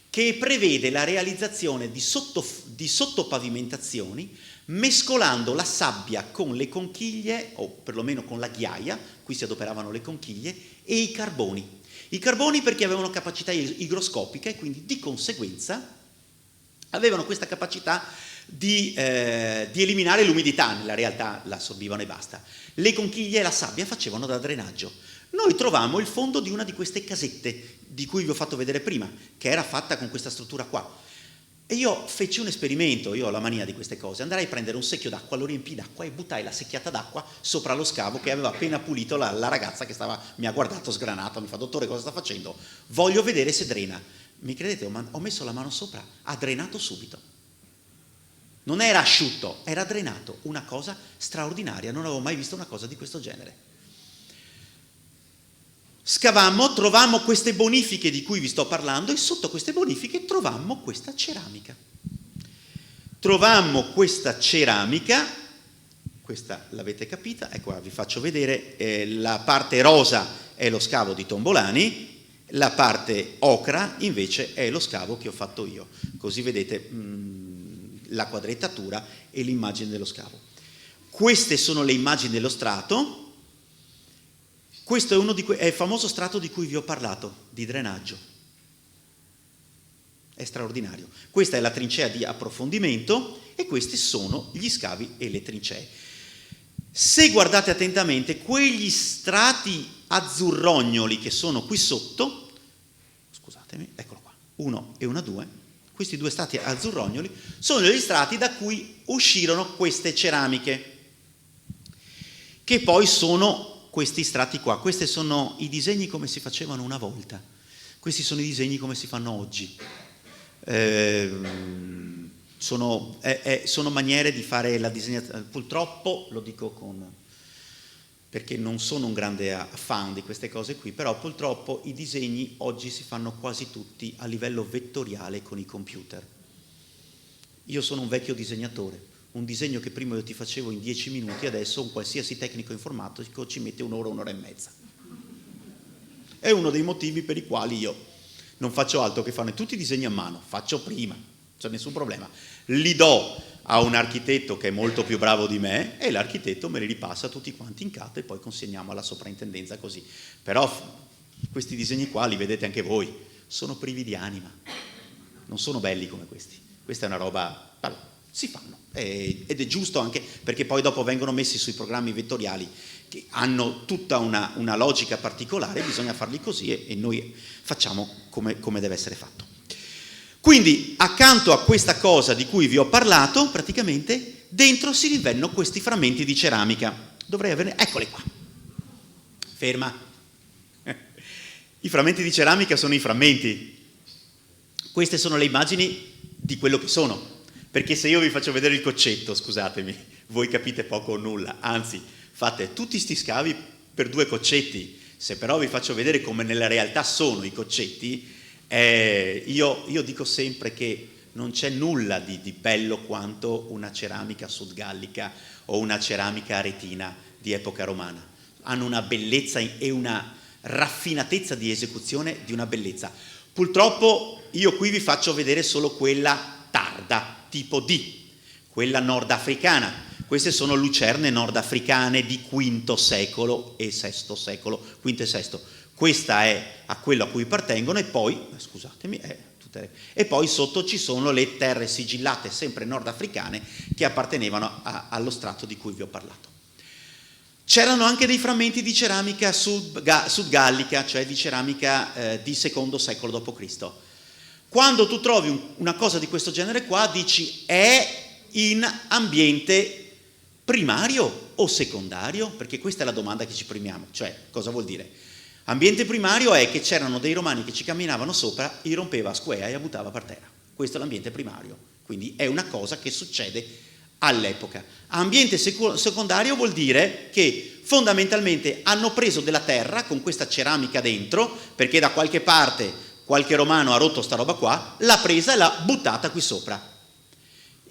che prevede la realizzazione di sottopavimentazioni mescolando la sabbia con le conchiglie, o perlomeno con la ghiaia, qui si adoperavano le conchiglie, e i carboni. I carboni perché avevano capacità igroscopica e quindi di conseguenza avevano questa capacità di eliminare l'umidità, nella realtà la assorbivano e basta. Le conchiglie e la sabbia facevano da drenaggio. Noi trovammo il fondo di una di queste casette di cui vi ho fatto vedere prima, che era fatta con questa struttura qua. E io feci un esperimento, io ho la mania di queste cose, andai a prendere un secchio d'acqua, lo riempii d'acqua e buttai la secchiata d'acqua sopra lo scavo che aveva appena pulito la ragazza che mi ha guardato sgranato, mi fa: dottore, cosa sta facendo? Voglio vedere se drena. Mi credete, ho messo la mano sopra, ha drenato subito. Non era asciutto, era drenato, una cosa straordinaria, non avevo mai visto una cosa di questo genere. Scavammo, trovammo queste bonifiche di cui vi sto parlando e sotto queste bonifiche trovammo questa ceramica. Trovammo questa ceramica, questa l'avete capita, ecco, vi faccio vedere, la parte rosa è lo scavo di Tombolani, la parte ocra invece è lo scavo che ho fatto io, così vedete la quadrettatura e l'immagine dello scavo. Queste sono le immagini dello strato. Questo è il famoso strato di cui vi ho parlato, di drenaggio. È straordinario. Questa è la trincea di approfondimento e questi sono gli scavi e le trincee. Se guardate attentamente, quegli strati azzurrognoli che sono qui sotto, scusatemi, eccolo qua, 1 e 1, 2, questi due strati azzurrognoli sono gli strati da cui uscirono queste ceramiche, che poi sono questi strati qua. Questi sono i disegni come si facevano una volta, questi sono i disegni come si fanno oggi. Sono maniere di fare la disegnazione. Purtroppo, lo dico perché non sono un grande fan di queste cose qui, però purtroppo i disegni oggi si fanno quasi tutti a livello vettoriale con i computer. Io sono un vecchio disegnatore. Un disegno che prima io ti facevo in 10 minuti, adesso un qualsiasi tecnico informatico ci mette un'ora, un'ora e mezza. È uno dei motivi per i quali io non faccio altro che fare tutti i disegni a mano, faccio prima, non c'è nessun problema. Li do a un architetto che è molto più bravo di me e l'architetto me li ripassa tutti quanti in carta e poi consegniamo alla soprintendenza così. Però questi disegni qua li vedete anche voi, sono privi di anima, non sono belli come questi. Questa è una roba, vabbè, si fanno. Ed è giusto anche perché poi dopo vengono messi sui programmi vettoriali che hanno tutta una logica particolare, bisogna farli così e noi facciamo come deve essere fatto. Quindi accanto a questa cosa di cui vi ho parlato, praticamente dentro si rinvengono questi frammenti di ceramica. Dovrei avere, eccoli qua. Ferma. I frammenti di ceramica sono i frammenti. Queste sono le immagini di quello che sono. Perché se io vi faccio vedere il coccetto, scusatemi, voi capite poco o nulla, anzi, fate tutti sti scavi per 2 coccetti. Se però vi faccio vedere come nella realtà sono i coccetti, io dico sempre che non c'è nulla di bello quanto una ceramica sudgallica o una ceramica aretina di epoca romana. Hanno una bellezza e una raffinatezza di esecuzione di una bellezza. Purtroppo io qui vi faccio vedere solo quella tarda, tipo D, quella nordafricana. Queste sono lucerne nordafricane di V secolo e VI secolo, V e VI. Questa è a quello a cui appartengono e poi, scusatemi, è discutere. E poi sotto ci sono le terre sigillate, sempre nordafricane, che appartenevano allo strato di cui vi ho parlato. C'erano anche dei frammenti di ceramica sudgallica, cioè di ceramica di secondo secolo d.C. Quando tu trovi una cosa di questo genere qua, dici è in ambiente primario o secondario? Perché questa è la domanda che ci poniamo, cioè cosa vuol dire? Ambiente primario è che c'erano dei romani che ci camminavano sopra, gli rompeva a squea e la buttava per terra. Questo è l'ambiente primario, quindi è una cosa che succede all'epoca. Ambiente secondario vuol dire che fondamentalmente hanno preso della terra con questa ceramica dentro, perché da qualche parte qualche romano ha rotto sta roba qua, l'ha presa e l'ha buttata qui sopra.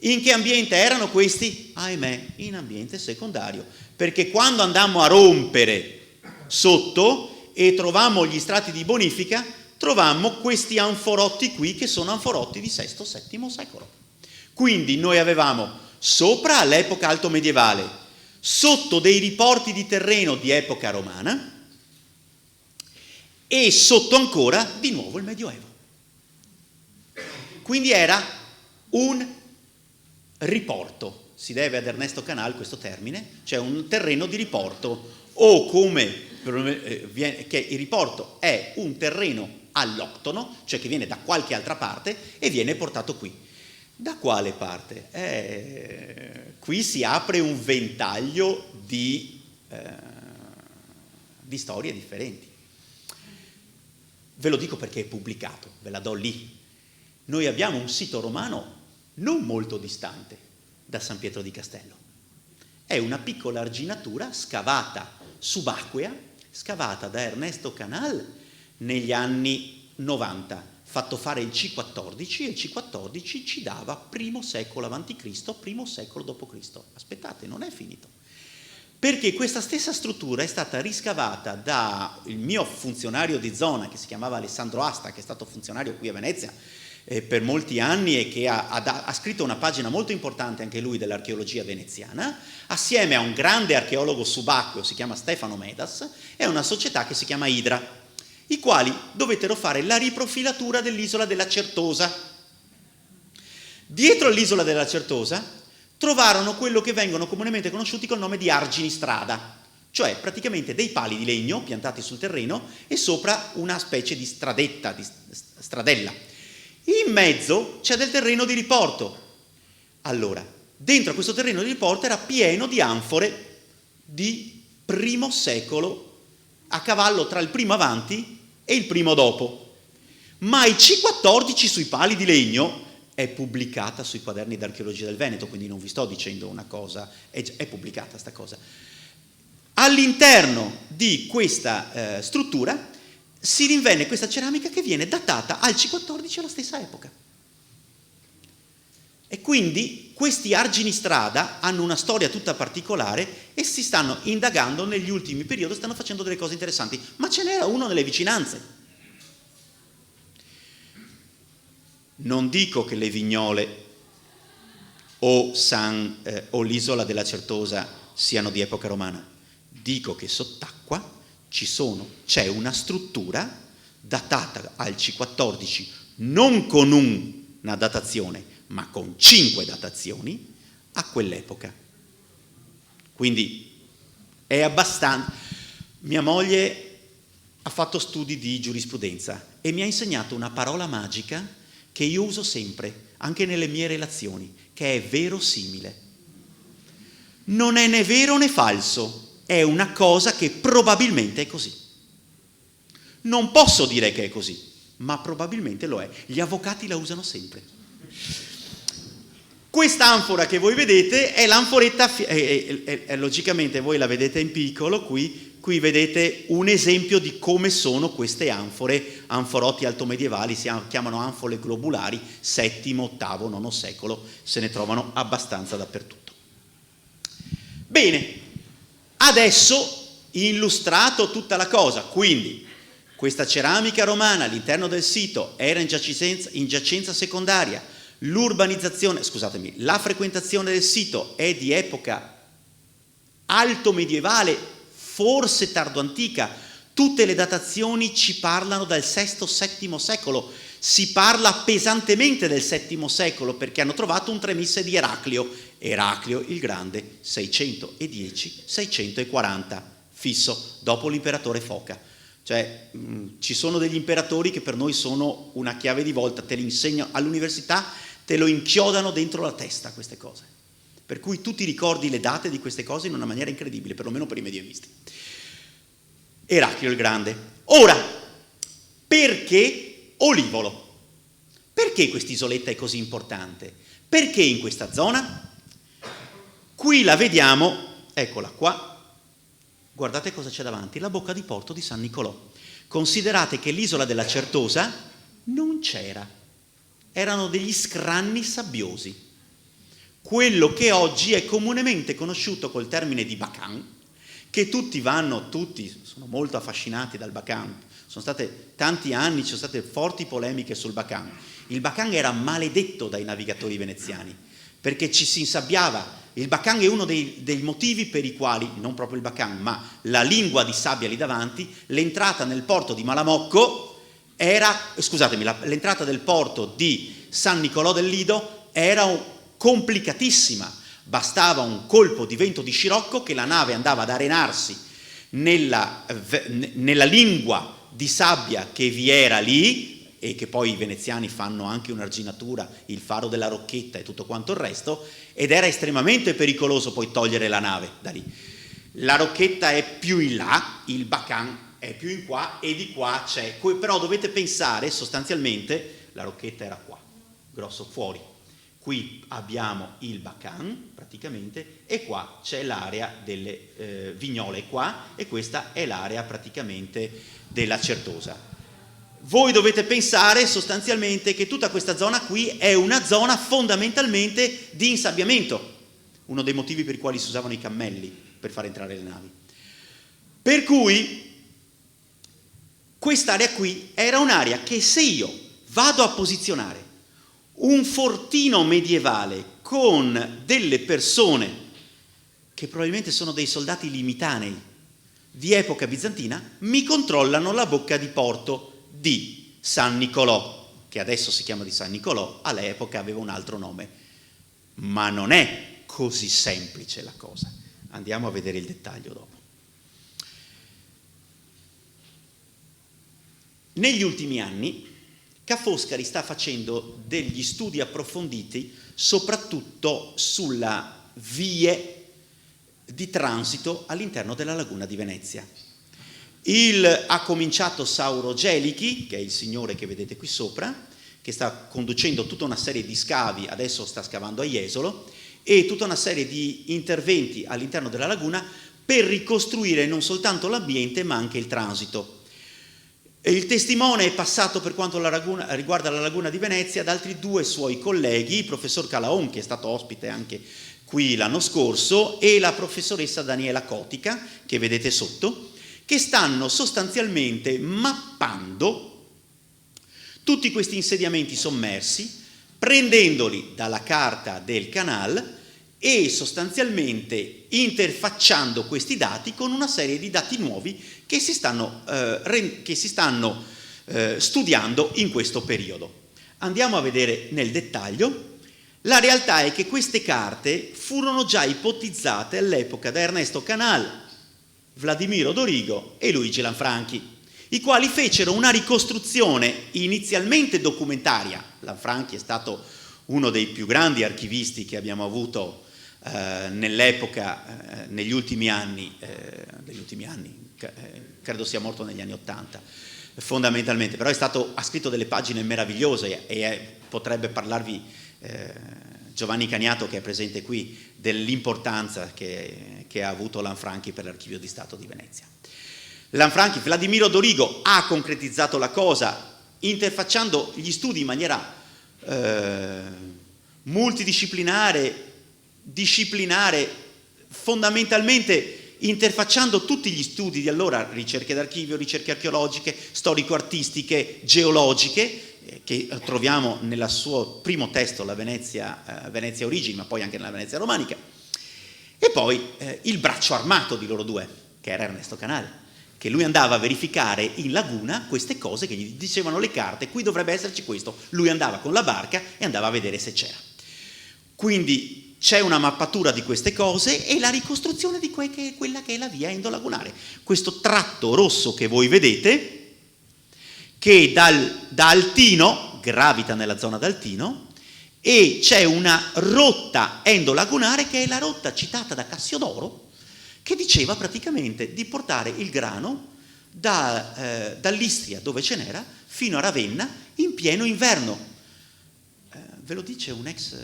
In che ambiente erano questi? Ahimè, in ambiente secondario, perché quando andammo a rompere sotto e trovammo gli strati di bonifica, trovammo questi anforotti qui che sono anforotti di VI-VII secolo. Quindi noi avevamo sopra all'epoca alto medievale, sotto dei riporti di terreno di epoca romana e sotto ancora di nuovo il Medioevo. Quindi era un riporto, si deve ad Ernesto Canal questo termine, cioè un terreno di riporto, o come che il riporto è un terreno alloctono, cioè che viene da qualche altra parte e viene portato qui. Da quale parte? Qui si apre un ventaglio di storie differenti. Ve lo dico perché è pubblicato, ve la do lì. Noi abbiamo un sito romano non molto distante da San Pietro di Castello. È una piccola arginatura scavata subacquea, scavata da Ernesto Canal negli anni 90, fatto fare il C14 e il C14 ci dava I secolo a.C., I secolo d.C. Aspettate, non è finito. Perché questa stessa struttura è stata riscavata dal mio funzionario di zona, che si chiamava Alessandro Asta, che è stato funzionario qui a Venezia per molti anni e che ha scritto una pagina molto importante anche lui dell'archeologia veneziana, assieme a un grande archeologo subacqueo, si chiama Stefano Medas, e una società che si chiama Idra, i quali dovettero fare la riprofilatura dell'isola della Certosa. Dietro all'isola della Certosa trovarono quello che vengono comunemente conosciuti col nome di argini strada, cioè praticamente dei pali di legno piantati sul terreno e sopra una specie di stradetta, di stradella. In mezzo c'è del terreno di riporto. Allora, dentro a questo terreno di riporto era pieno di anfore di I secolo, a cavallo tra il primo avanti e il primo dopo. Ma i C14 sui pali di legno è pubblicata sui quaderni d'archeologia del Veneto, quindi non vi sto dicendo una cosa, è pubblicata sta cosa. All'interno di questa struttura si rinvenne questa ceramica che viene datata al C14 alla stessa epoca. E quindi questi argini strada hanno una storia tutta particolare e si stanno indagando negli ultimi periodi, stanno facendo delle cose interessanti, ma ce n'era uno nelle vicinanze. Non dico che le Vignole o l'isola della Certosa siano di epoca romana, dico che sott'acqua c'è una struttura datata al C14, non con una datazione, ma con 5 datazioni a quell'epoca. Quindi è abbastanza. Mia moglie ha fatto studi di giurisprudenza e mi ha insegnato una parola magica che io uso sempre, anche nelle mie relazioni, che è verosimile. Non è né vero né falso. È una cosa che probabilmente è così. Non posso dire che è così, ma probabilmente lo è. Gli avvocati la usano sempre. Questa anfora che voi vedete è l'anforetta, logicamente voi la vedete in piccolo, qui vedete un esempio di come sono queste anfore, anforotti altomedievali, si chiamano anfore globulari, VII, VIII, IX secolo, se ne trovano abbastanza dappertutto. Bene. Adesso illustrato tutta la cosa, quindi questa ceramica romana all'interno del sito era in giacenza secondaria, la frequentazione del sito è di epoca alto medievale, forse tardo antica, tutte le datazioni ci parlano dal VI-VII secolo, Si parla pesantemente del VII secolo perché hanno trovato un tremisse di Eraclio il Grande, 610-640, fisso, dopo l'imperatore Foca. Cioè ci sono degli imperatori che per noi sono una chiave di volta, te li insegno all'università, te lo inchiodano dentro la testa queste cose. Per cui tu ti ricordi le date di queste cose in una maniera incredibile, perlomeno per i medievisti. Eraclio il Grande. Ora, perché Olivolo? Perché quest'isoletta è così importante? Perché in questa zona? Qui la vediamo, eccola qua, guardate cosa c'è davanti, la bocca di porto di San Nicolò. Considerate che l'isola della Certosa non c'era, erano degli scranni sabbiosi. Quello che oggi è comunemente conosciuto col termine di Bacan, che tutti sono molto affascinati dal Bacan, sono state tanti anni, ci sono state forti polemiche sul Bacan. Il Bacan era maledetto dai navigatori veneziani, perché ci si insabbiava. Il Bacan è uno dei motivi per i quali, non proprio il Bacan, ma la lingua di sabbia lì davanti, l'entrata nel porto di Malamocco l'entrata del porto di San Nicolò del Lido era complicatissima. Bastava un colpo di vento di scirocco che la nave andava ad arenarsi nella lingua di sabbia che vi era lì, e che poi i veneziani fanno anche un'arginatura, il faro della Rocchetta e tutto quanto il resto, ed era estremamente pericoloso poi togliere la nave da lì. La Rocchetta è più in là, il Bacan è più in qua, e di qua c'è, però dovete pensare sostanzialmente, la Rocchetta era qua, grosso fuori, qui abbiamo il Bacan praticamente, e qua c'è l'area delle Vignole qua, e questa è l'area praticamente della Certosa. Voi dovete pensare sostanzialmente che tutta questa zona qui è una zona fondamentalmente di insabbiamento, uno dei motivi per i quali si usavano i cammelli per far entrare le navi. Per cui quest'area qui era un'area che, se io vado a posizionare un fortino medievale con delle persone che probabilmente sono dei soldati limitanei di epoca bizantina, mi controllano la bocca di porto di San Nicolò, che adesso si chiama di San Nicolò, all'epoca aveva un altro nome. Ma non è così semplice la cosa. Andiamo a vedere il dettaglio dopo. Negli ultimi anni Ca' Foscari sta facendo degli studi approfonditi soprattutto sulle vie di transito all'interno della laguna di Venezia. Ha cominciato Sauro Gelichi, che è il signore che vedete qui sopra, che sta conducendo tutta una serie di scavi, adesso sta scavando a Jesolo, e tutta una serie di interventi all'interno della laguna per ricostruire non soltanto l'ambiente ma anche il transito. Il testimone è passato, per quanto riguarda la laguna di Venezia, ad altri due suoi colleghi, il professor Calaon, che è stato ospite anche qui l'anno scorso, e la professoressa Daniela Cotica, che vedete sotto, che stanno sostanzialmente mappando tutti questi insediamenti sommersi, prendendoli dalla carta del canal e sostanzialmente interfacciando questi dati con una serie di dati nuovi che si stanno studiando in questo periodo. Andiamo a vedere nel dettaglio. La realtà è che queste carte furono già ipotizzate all'epoca da Ernesto Canal, Vladimiro Dorigo e Luigi Lanfranchi, i quali fecero una ricostruzione inizialmente documentaria. Lanfranchi è stato uno dei più grandi archivisti che abbiamo avuto nell'epoca, negli ultimi anni, credo sia morto negli anni '80 fondamentalmente, però ha scritto delle pagine meravigliose e potrebbe parlarvi Giovanni Caniato, che è presente qui, dell'importanza che ha avuto Lanfranchi per l'Archivio di Stato di Venezia. Vladimiro Dorigo ha concretizzato la cosa interfacciando gli studi in maniera multidisciplinare, fondamentalmente interfacciando tutti gli studi di allora, ricerche d'archivio, ricerche archeologiche, storico-artistiche, geologiche, che troviamo nel suo primo testo, la Venezia Origini, ma poi anche nella Venezia Romanica, e poi il braccio armato di loro due, che era Ernesto Canal, che lui andava a verificare in laguna queste cose che gli dicevano le carte, qui dovrebbe esserci questo, lui andava con la barca e andava a vedere se c'era. Quindi c'è una mappatura di queste cose e la ricostruzione di quella che è la via endolagunare. Questo tratto rosso che voi vedete, che da Altino, gravita nella zona d'Altino, e c'è una rotta endolagunare che è la rotta citata da Cassiodoro, che diceva praticamente di portare il grano dall'Istria, dove ce n'era, fino a Ravenna in pieno inverno. Ve lo dice un ex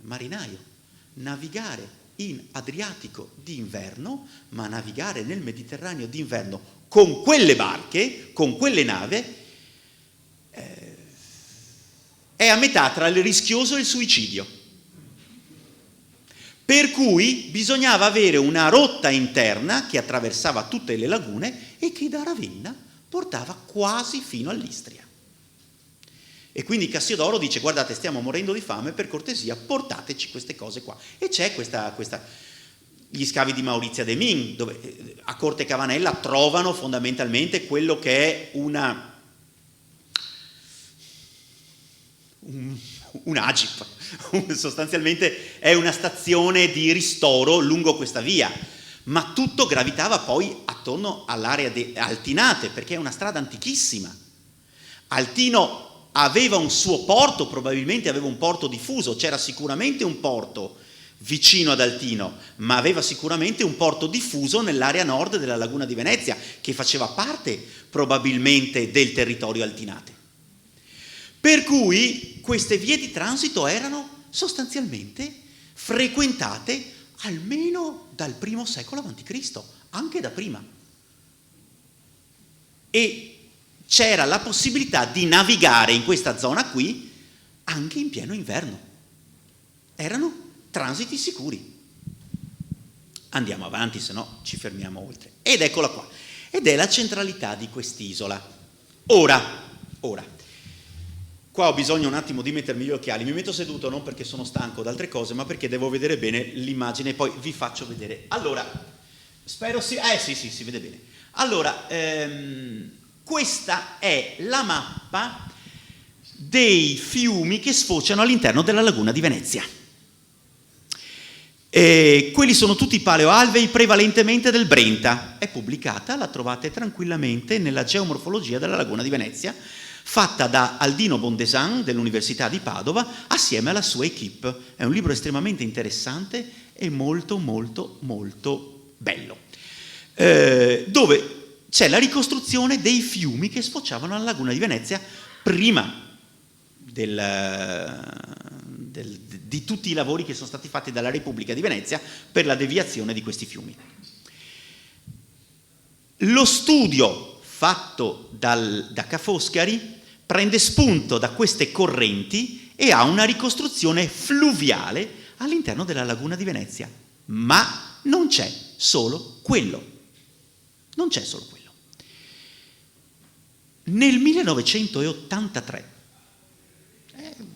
marinaio: navigare in Adriatico d'inverno, ma navigare nel Mediterraneo d'inverno con quelle barche, con quelle navi, è a metà tra il rischioso e il suicidio. Per cui bisognava avere una rotta interna che attraversava tutte le lagune e che da Ravenna portava quasi fino all'Istria. E quindi Cassiodoro dice: guardate, stiamo morendo di fame, per cortesia portateci queste cose qua. E c'è gli scavi di Maurizia de Min, dove a Corte Cavanella trovano fondamentalmente quello che è un agip, sostanzialmente è una stazione di ristoro lungo questa via, ma tutto gravitava poi attorno all'area di Altinate, perché è una strada antichissima. Altino aveva un suo porto, probabilmente aveva un porto diffuso, c'era sicuramente un porto vicino ad Altino, ma aveva sicuramente un porto diffuso nell'area nord della laguna di Venezia, che faceva parte probabilmente del territorio altinate. Per cui queste vie di transito erano sostanzialmente frequentate almeno dal I secolo a.C., anche da prima. E c'era la possibilità di navigare in questa zona qui anche in pieno inverno. Erano transiti sicuri. Andiamo avanti, se no ci fermiamo oltre. Ed eccola qua. Ed è la centralità di quest'isola. Ora, qua ho bisogno un attimo di mettermi gli occhiali, mi metto seduto non perché sono stanco da altre cose, ma perché devo vedere bene l'immagine e poi vi faccio vedere. Allora, spero si vede bene. Allora, questa è la mappa dei fiumi che sfociano all'interno della laguna di Venezia. Quelli sono tutti paleoalvei, prevalentemente del Brenta. È pubblicata, la trovate tranquillamente nella geomorfologia della laguna di Venezia, fatta da Aldino Bondesan dell'Università di Padova assieme alla sua equipe. È un libro estremamente interessante e molto molto molto bello, dove c'è la ricostruzione dei fiumi che sfociavano alla laguna di Venezia prima di tutti i lavori che sono stati fatti dalla Repubblica di Venezia per la deviazione di questi fiumi. Lo studio fatto da Ca' Foscari prende spunto da queste correnti e ha una ricostruzione fluviale all'interno della laguna di Venezia, ma non c'è solo quello. Non c'è solo quello. Nel 1983,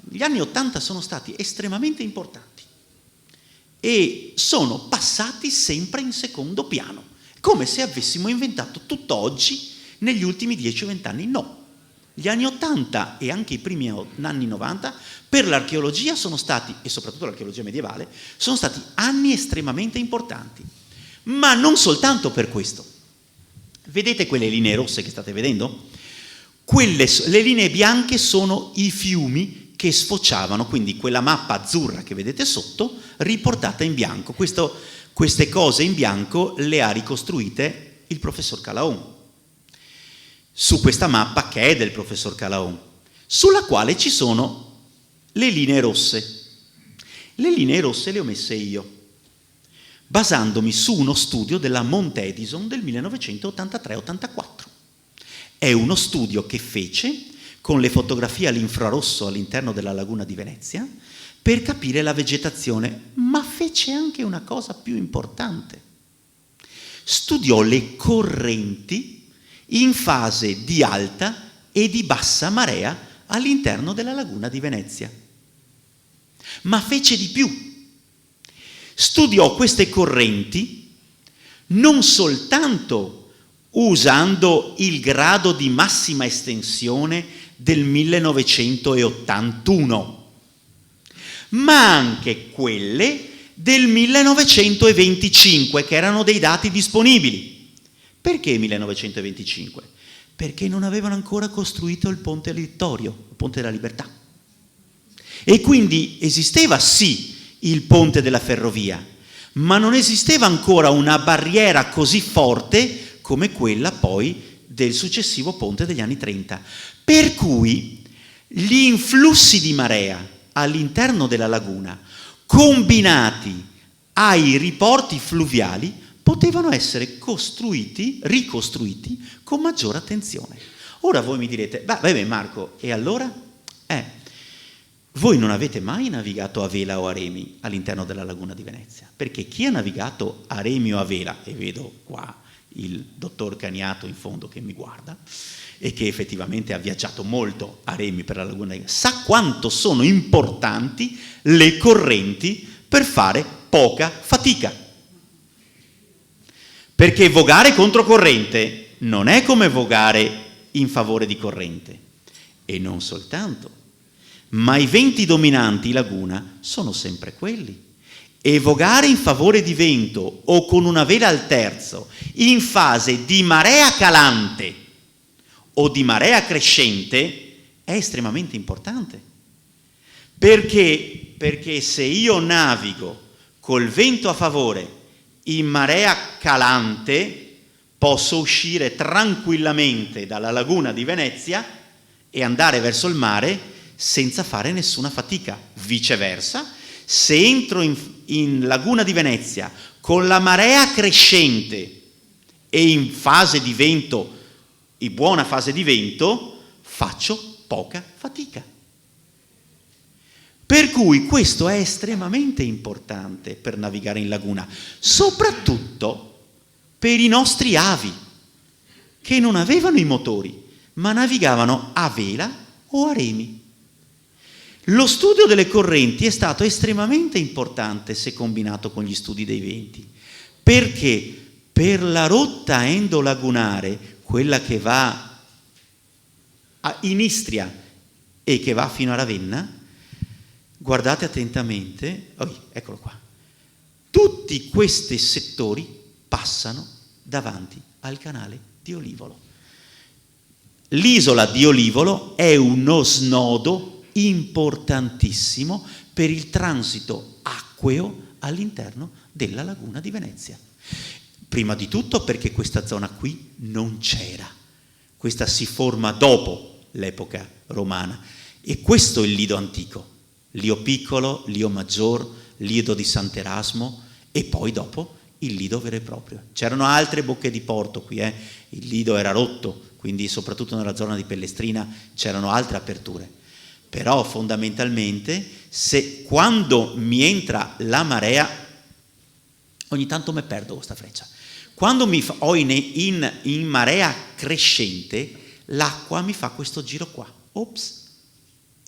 gli anni 80 sono stati estremamente importanti e sono passati sempre in secondo piano, come se avessimo inventato tutto oggi negli ultimi 10 o 20 anni. No, gli anni 80 e anche i primi anni 90 per l'archeologia sono stati, e soprattutto l'archeologia medievale, sono stati anni estremamente importanti, ma non soltanto per questo. Vedete quelle linee rosse che state vedendo? Le linee bianche sono i fiumi che sfociavano, quindi quella mappa azzurra che vedete sotto riportata in bianco. Queste cose in bianco le ha ricostruite il professor Calaon su questa mappa che è del professor Calaon, sulla quale ci sono le linee rosse. Le linee rosse le ho messe io, basandomi su uno studio della Mount Edison del 1983-84. È uno studio che fece con le fotografie all'infrarosso all'interno della laguna di Venezia per capire la vegetazione, ma fece anche una cosa più importante. Studiò le correnti in fase di alta e di bassa marea all'interno della laguna di Venezia. Ma fece di più. Studiò queste correnti non soltanto usando il grado di massima estensione del 1981, ma anche quelle del 1925, che erano dei dati disponibili. Perché 1925? Perché non avevano ancora costruito il Ponte Littorio, il Ponte della Libertà. E quindi esisteva sì il ponte della ferrovia, ma non esisteva ancora una barriera così forte come quella poi del successivo ponte degli anni 30. Per cui gli influssi di marea all'interno della laguna, combinati ai riporti fluviali, potevano essere ricostruiti con maggiore attenzione. Ora voi mi direte, beh Marco, e allora? Voi non avete mai navigato a vela o a remi all'interno della laguna di Venezia, perché chi ha navigato a remi o a vela, e vedo qua il dottor Caniato in fondo che mi guarda, e che effettivamente ha viaggiato molto a remi per la laguna di Venezia, sa quanto sono importanti le correnti per fare poca fatica. Perché vogare controcorrente non è come vogare in favore di corrente. E non soltanto, ma i venti dominanti in laguna sono sempre quelli. E vogare in favore di vento o con una vela al terzo in fase di marea calante o di marea crescente è estremamente importante. Perché se io navigo col vento a favore in marea calante, posso uscire tranquillamente dalla laguna di Venezia e andare verso il mare senza fare nessuna fatica. Viceversa, se entro in laguna di Venezia con la marea crescente e in fase di vento, in buona fase di vento, faccio poca fatica. Per cui questo è estremamente importante per navigare in laguna, soprattutto per i nostri avi, che non avevano i motori, ma navigavano a vela o a remi. Lo studio delle correnti è stato estremamente importante se combinato con gli studi dei venti, perché per la rotta endolagunare, quella che va in Istria e che va fino a Ravenna, guardate attentamente, eccolo qua, tutti questi settori passano davanti al canale di Olivolo. L'isola di Olivolo è uno snodo importantissimo per il transito acqueo all'interno della laguna di Venezia. Prima di tutto perché questa zona qui non c'era, questa si forma dopo l'epoca romana e questo è il lido antico, Lio Piccolo, Lio Maggior, Lido di Sant'Erasmo e poi dopo il lido vero e proprio. C'erano altre bocche di porto qui, il lido era rotto, quindi soprattutto nella zona di Pellestrina c'erano altre aperture. Però fondamentalmente, quando mi entra la marea, ogni tanto mi perdo questa freccia, quando ho in marea crescente, l'acqua mi fa questo giro qua, ops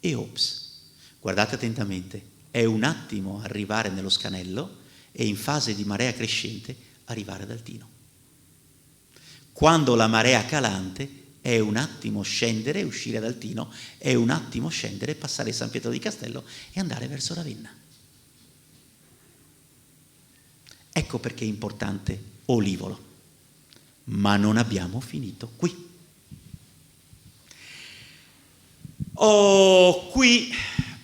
e ops. Guardate attentamente, è un attimo arrivare nello Scanello e in fase di marea crescente arrivare ad Altino. Quando la marea calante è un attimo scendere, uscire da Altino, è un attimo scendere, passare San Pietro di Castello e andare verso Ravenna. Ecco perché è importante Olivolo. Ma non abbiamo finito qui. Qui,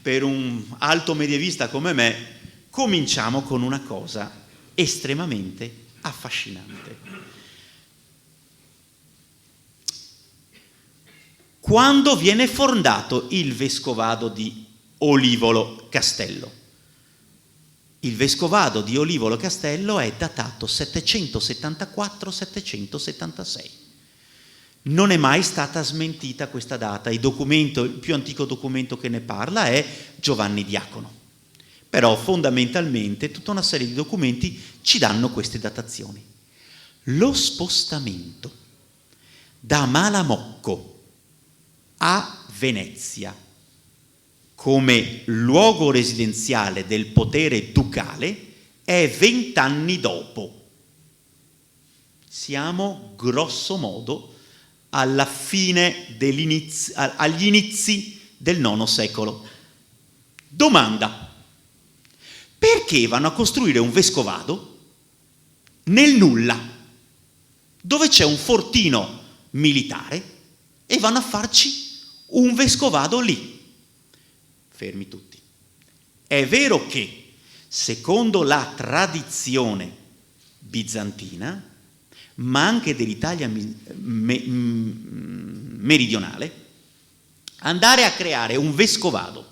per un alto medievista come me, cominciamo con una cosa estremamente affascinante. Quando viene fondato il vescovado di Olivolo Castello? Il vescovado di Olivolo Castello è datato 774-776. Non è mai stata smentita questa data. Il più antico documento che ne parla è Giovanni Diacono. Però fondamentalmente tutta una serie di documenti ci danno queste datazioni. Lo spostamento da Malamocco a Venezia come luogo residenziale del potere ducale è 20 anni dopo. Siamo grosso modo alla fine agli inizi del IX secolo. Domanda: perché vanno a costruire un vescovado nel nulla, dove c'è un fortino militare, e vanno a farci un vescovado lì? Fermi tutti. È vero che, secondo la tradizione bizantina, ma anche dell'Italia meridionale, andare a creare un vescovado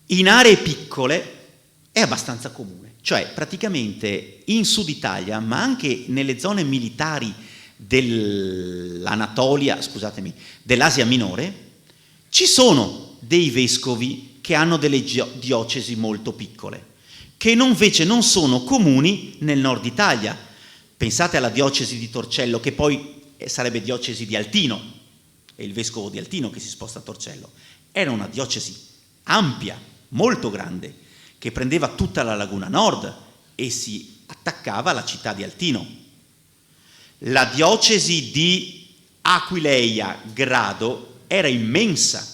in aree piccole è abbastanza comune. Cioè, praticamente in Sud Italia, ma anche nelle zone militari dell'Anatolia, scusatemi, dell'Asia Minore, ci sono dei vescovi che hanno delle diocesi molto piccole, che invece non sono comuni nel nord Italia. Pensate alla diocesi di Torcello, che poi sarebbe diocesi di Altino, è il vescovo di Altino che si sposta a Torcello. Era una diocesi ampia, molto grande, che prendeva tutta la laguna nord e si attaccava alla città di Altino. La diocesi di Aquileia Grado era immensa.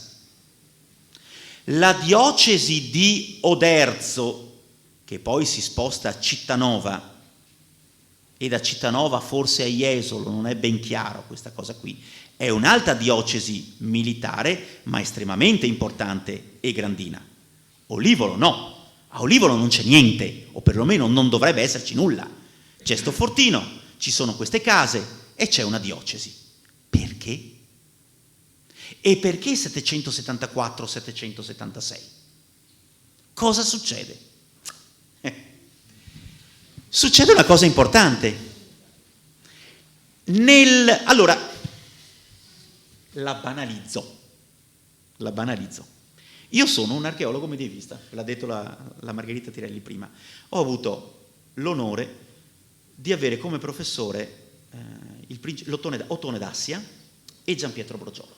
La diocesi di Oderzo, che poi si sposta a Cittanova, e da Cittanova forse a Jesolo, non è ben chiaro questa cosa qui, è un'altra diocesi militare, ma estremamente importante e grandina. Olivolo no, a Olivolo non c'è niente, o perlomeno non dovrebbe esserci nulla. C'è sto fortino, ci sono queste case e c'è una diocesi. Perché? E perché 774-776? Cosa succede? Succede una cosa importante. Allora, la banalizzo. Io sono un archeologo medievista, l'ha detto la Margherita Tirelli prima. Ho avuto l'onore di avere come professore Ottone d'Assia e Giampietro Brogiolo,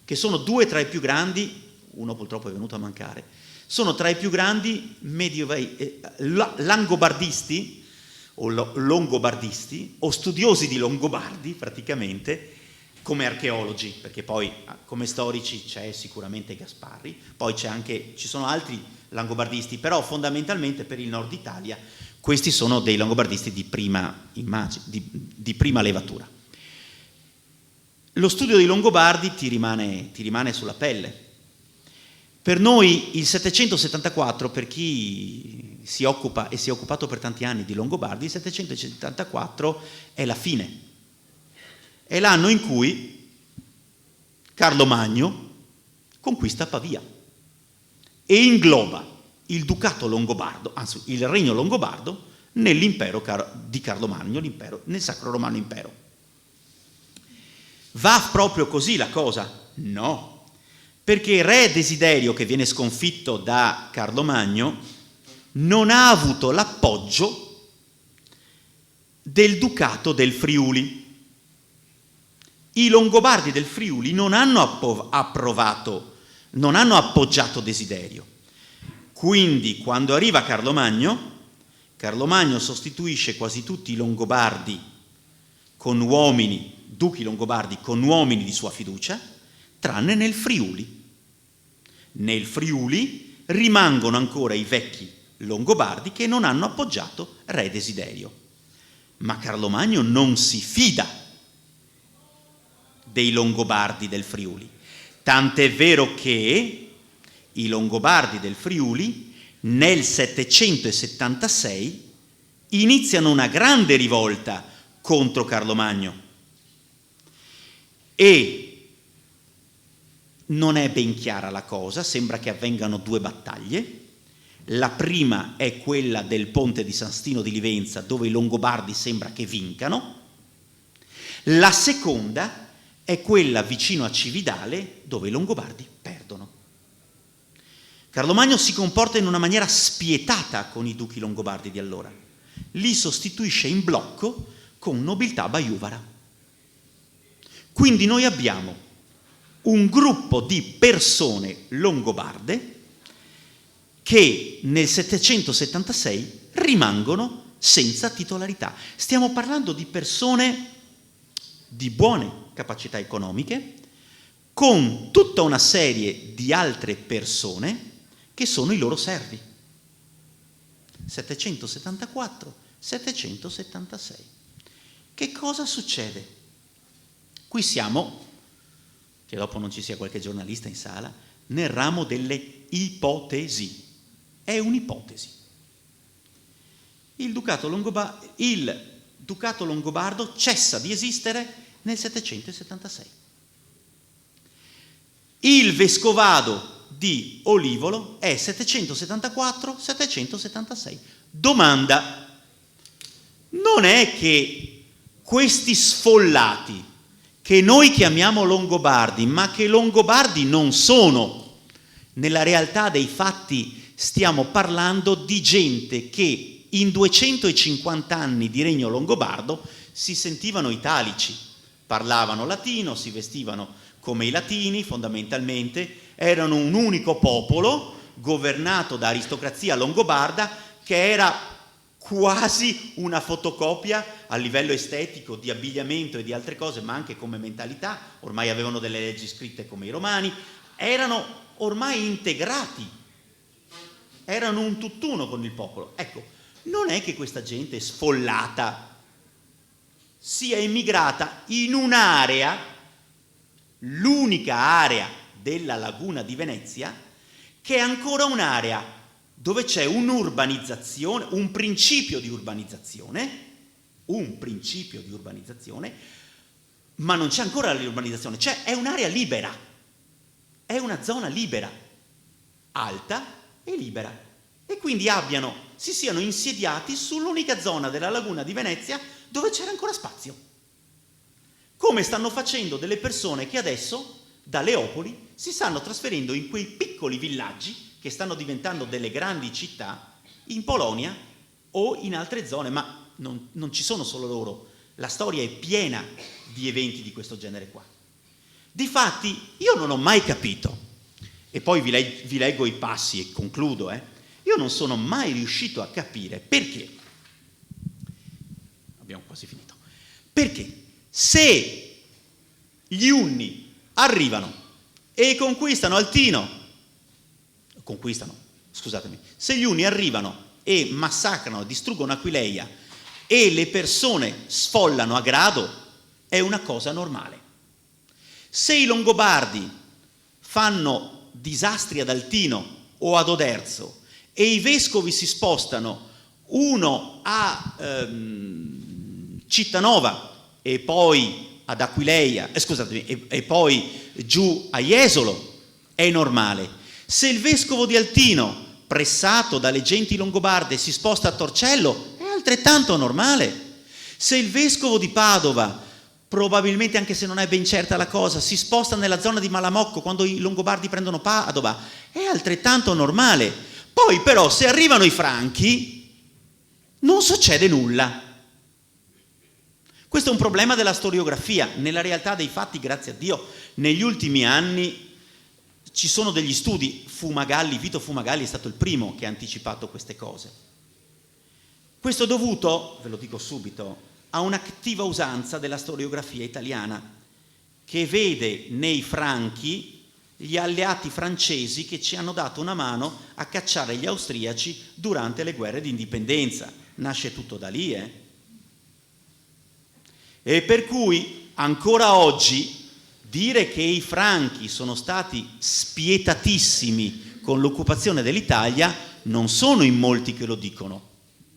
che sono due tra i più grandi, uno purtroppo è venuto a mancare, sono tra i più grandi langobardisti o longobardisti o studiosi di Longobardi praticamente, come archeologi, perché poi come storici c'è sicuramente Gasparri, poi ci sono altri langobardisti, però fondamentalmente per il nord Italia questi sono dei longobardisti di prima levatura. Lo studio dei Longobardi ti rimane sulla pelle. Per noi il 774, per chi si occupa e si è occupato per tanti anni di Longobardi, il 774 è la fine. È l'anno in cui Carlo Magno conquista Pavia e ingloba il ducato longobardo, anzi il regno longobardo, nell'impero di Carlo Magno, nel Sacro Romano Impero. Va proprio così la cosa? No, perché re Desiderio, che viene sconfitto da Carlo Magno, non ha avuto l'appoggio del ducato del Friuli. I Longobardi del Friuli non hanno appoggiato Desiderio. Quindi, quando arriva Carlo Magno sostituisce quasi tutti i Longobardi con uomini, duchi Longobardi con uomini di sua fiducia, tranne nel Friuli. Nel Friuli rimangono ancora i vecchi Longobardi che non hanno appoggiato re Desiderio. Ma Carlo Magno non si fida dei Longobardi del Friuli, tant'è vero che i Longobardi del Friuli nel 776 iniziano una grande rivolta contro Carlo Magno e non è ben chiara la cosa, sembra che avvengano due battaglie. La prima è quella del ponte di San Stino di Livenza, dove i Longobardi sembra che vincano. La seconda è quella vicino a Cividale, dove i Longobardi perdono. Carlo Magno si comporta in una maniera spietata con i duchi Longobardi di allora. Li sostituisce in blocco con nobiltà baiuvara. Quindi noi abbiamo un gruppo di persone longobarde che nel 776 rimangono senza titolarità. Stiamo parlando di persone di buone capacità economiche, con tutta una serie di altre persone che sono i loro servi. 774, 776. Che cosa succede? Qui siamo, che dopo non ci sia qualche giornalista in sala, nel ramo delle ipotesi. È un'ipotesi. Il Ducato Longobardo cessa di esistere nel 776. Il vescovado di Olivolo è 774-776. Domanda: non è che questi sfollati, che noi chiamiamo Longobardi, ma che Longobardi non sono, nella realtà dei fatti stiamo parlando di gente che in 250 anni di regno longobardo si sentivano italici, parlavano latino, si vestivano come i latini fondamentalmente, erano un unico popolo governato da aristocrazia longobarda che era quasi una fotocopia a livello estetico di abbigliamento e di altre cose, ma anche come mentalità. Ormai avevano delle leggi scritte come i romani, erano ormai integrati, erano un tutt'uno con il popolo. Ecco, non è che questa gente sfollata sia emigrata in un'area, l'unica area della laguna di Venezia, che è ancora un'area dove c'è un'urbanizzazione, un principio di urbanizzazione, ma non c'è ancora l'urbanizzazione, è un'area libera, è una zona libera, alta e libera, e quindi si siano insediati sull'unica zona della laguna di Venezia dove c'era ancora spazio, come stanno facendo delle persone che adesso da Leopoli si stanno trasferendo in quei piccoli villaggi che stanno diventando delle grandi città in Polonia o in altre zone, ma non ci sono solo loro, la storia è piena di eventi di questo genere qua. Difatti io non ho mai capito, e poi vi leggo i passi e concludo, io non sono mai riuscito a capire perché, abbiamo quasi finito, perché se gli Unni arrivano e se gli Unni arrivano e massacrano, distruggono Aquileia e le persone sfollano a grado, è una cosa normale. Se i Longobardi fanno disastri ad Altino o ad Oderzo e i vescovi si spostano, uno a Cittanova e poi ad Aquileia, e poi giù a Jesolo, è normale. Se il vescovo di Altino, pressato dalle genti longobarde, si sposta a Torcello, è altrettanto normale. Se il vescovo di Padova, probabilmente anche se non è ben certa la cosa, si sposta nella zona di Malamocco quando i longobardi prendono Padova, è altrettanto normale. Poi però se arrivano i Franchi non succede nulla. Questo è un problema della storiografia. Nella realtà dei fatti, grazie a Dio, negli ultimi anni ci sono degli studi. Vito Fumagalli è stato il primo che ha anticipato queste cose. Questo è dovuto, ve lo dico subito, a una cattiva usanza della storiografia italiana, che vede nei Franchi gli alleati francesi che ci hanno dato una mano a cacciare gli austriaci durante le guerre di indipendenza. Nasce tutto da lì, E per cui ancora oggi dire che i Franchi sono stati spietatissimi con l'occupazione dell'Italia, non sono in molti che lo dicono.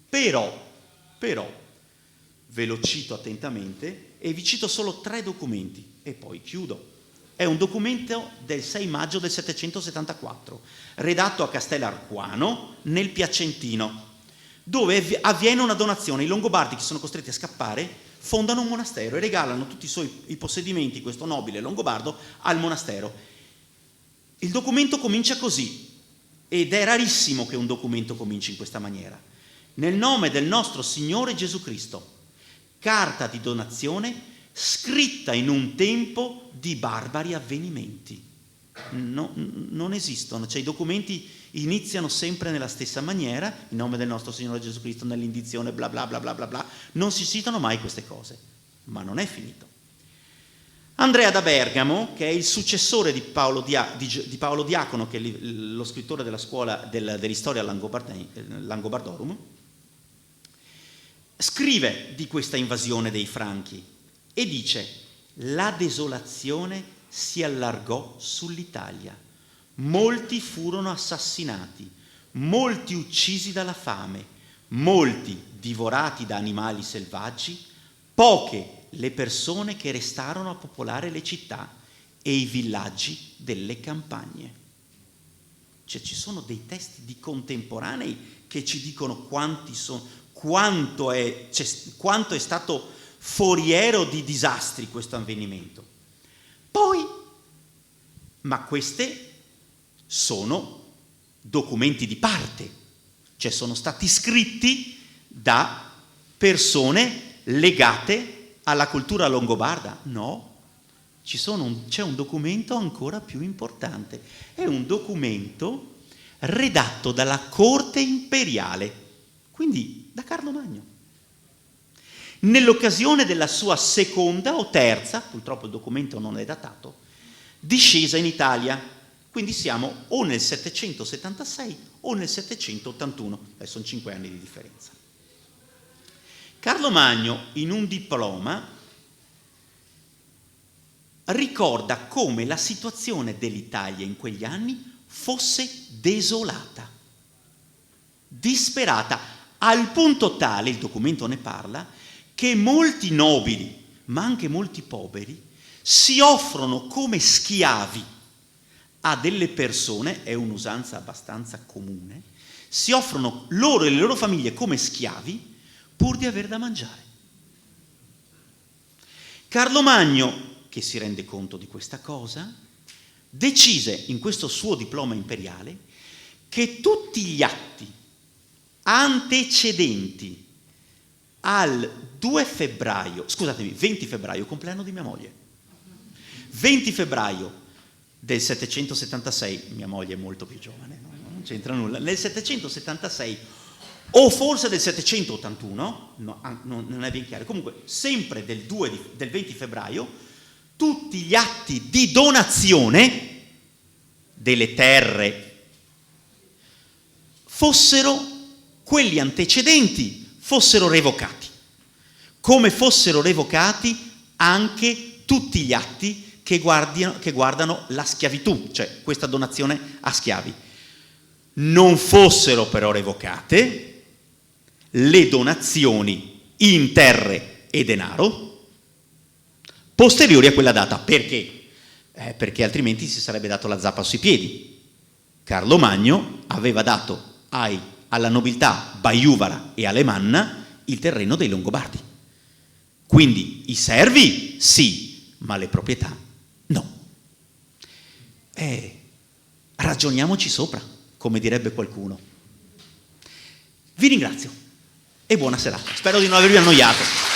Però, ve lo cito attentamente e vi cito solo 3 documenti e poi chiudo. È un documento del 6 maggio del 774, redatto a Castellarquano, nel Piacentino, dove avviene una donazione. I Longobardi, che sono costretti a scappare, fondano un monastero e regalano tutti i possedimenti, questo nobile longobardo, al monastero. Il documento comincia così, ed è rarissimo che un documento cominci in questa maniera. Nel nome del nostro Signore Gesù Cristo, carta di donazione scritta in un tempo di barbari avvenimenti. Non esistono, i iniziano sempre nella stessa maniera, in nome del nostro Signore Gesù Cristo, nell'indizione, bla bla bla bla bla bla, non si citano mai queste cose, ma non è finito. Andrea da Bergamo, che è il successore di Paolo Diacono, che è lo scrittore della scuola dell'Historia Langobardorum, scrive di questa invasione dei Franchi e dice: la desolazione si allargò sull'Italia, molti furono assassinati, molti uccisi dalla fame, molti divorati da animali selvaggi, poche le persone che restarono a popolare le città e i villaggi delle campagne. Cioè ci sono dei testi di contemporanei che ci dicono quanto è stato foriero di disastri questo avvenimento. Poi, ma queste sono documenti di parte, cioè sono stati scritti da persone legate alla cultura longobarda? No, c'è un documento ancora più importante, è un documento redatto dalla corte imperiale, quindi da Carlo Magno. Nell'occasione della sua seconda o terza, purtroppo il documento non è datato, discesa in Italia, quindi siamo o nel 776 o nel 781, sono 5 anni di differenza. Carlo Magno, in un diploma, ricorda come la situazione dell'Italia in quegli anni fosse desolata, disperata, al punto tale, il documento ne parla, che molti nobili, ma anche molti poveri, si offrono come schiavi a delle persone, è un'usanza abbastanza comune, si offrono loro e le loro famiglie come schiavi pur di aver da mangiare. Carlo Magno, che si rende conto di questa cosa, decise in questo suo diploma imperiale che tutti gli atti antecedenti al 20 febbraio, compleanno di mia moglie, 20 febbraio del 776, mia moglie è molto più giovane, non c'entra nulla, nel 776 o forse del 781, no, non è ben chiaro, comunque sempre del 20 febbraio, tutti gli atti di donazione delle terre quelli antecedenti fossero revocati, come fossero revocati anche tutti gli atti che guardano la schiavitù, cioè questa donazione a schiavi. Non fossero però revocate le donazioni in terre e denaro posteriori a quella data. Perché? Perché altrimenti si sarebbe dato la zappa sui piedi. Carlo Magno aveva dato alla nobiltà baiuvara e alemanna il terreno dei Longobardi. Quindi i servi sì, ma le proprietà no. Ragioniamoci sopra, come direbbe qualcuno. Vi ringrazio e buona serata. Spero di non avervi annoiato.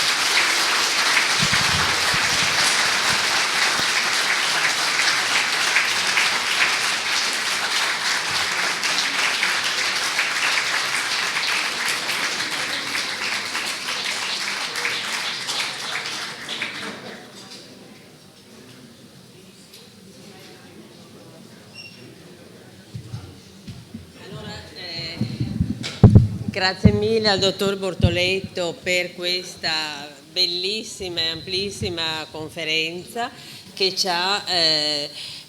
Grazie mille al dottor Bortoletto per questa bellissima e amplissima conferenza che ci ha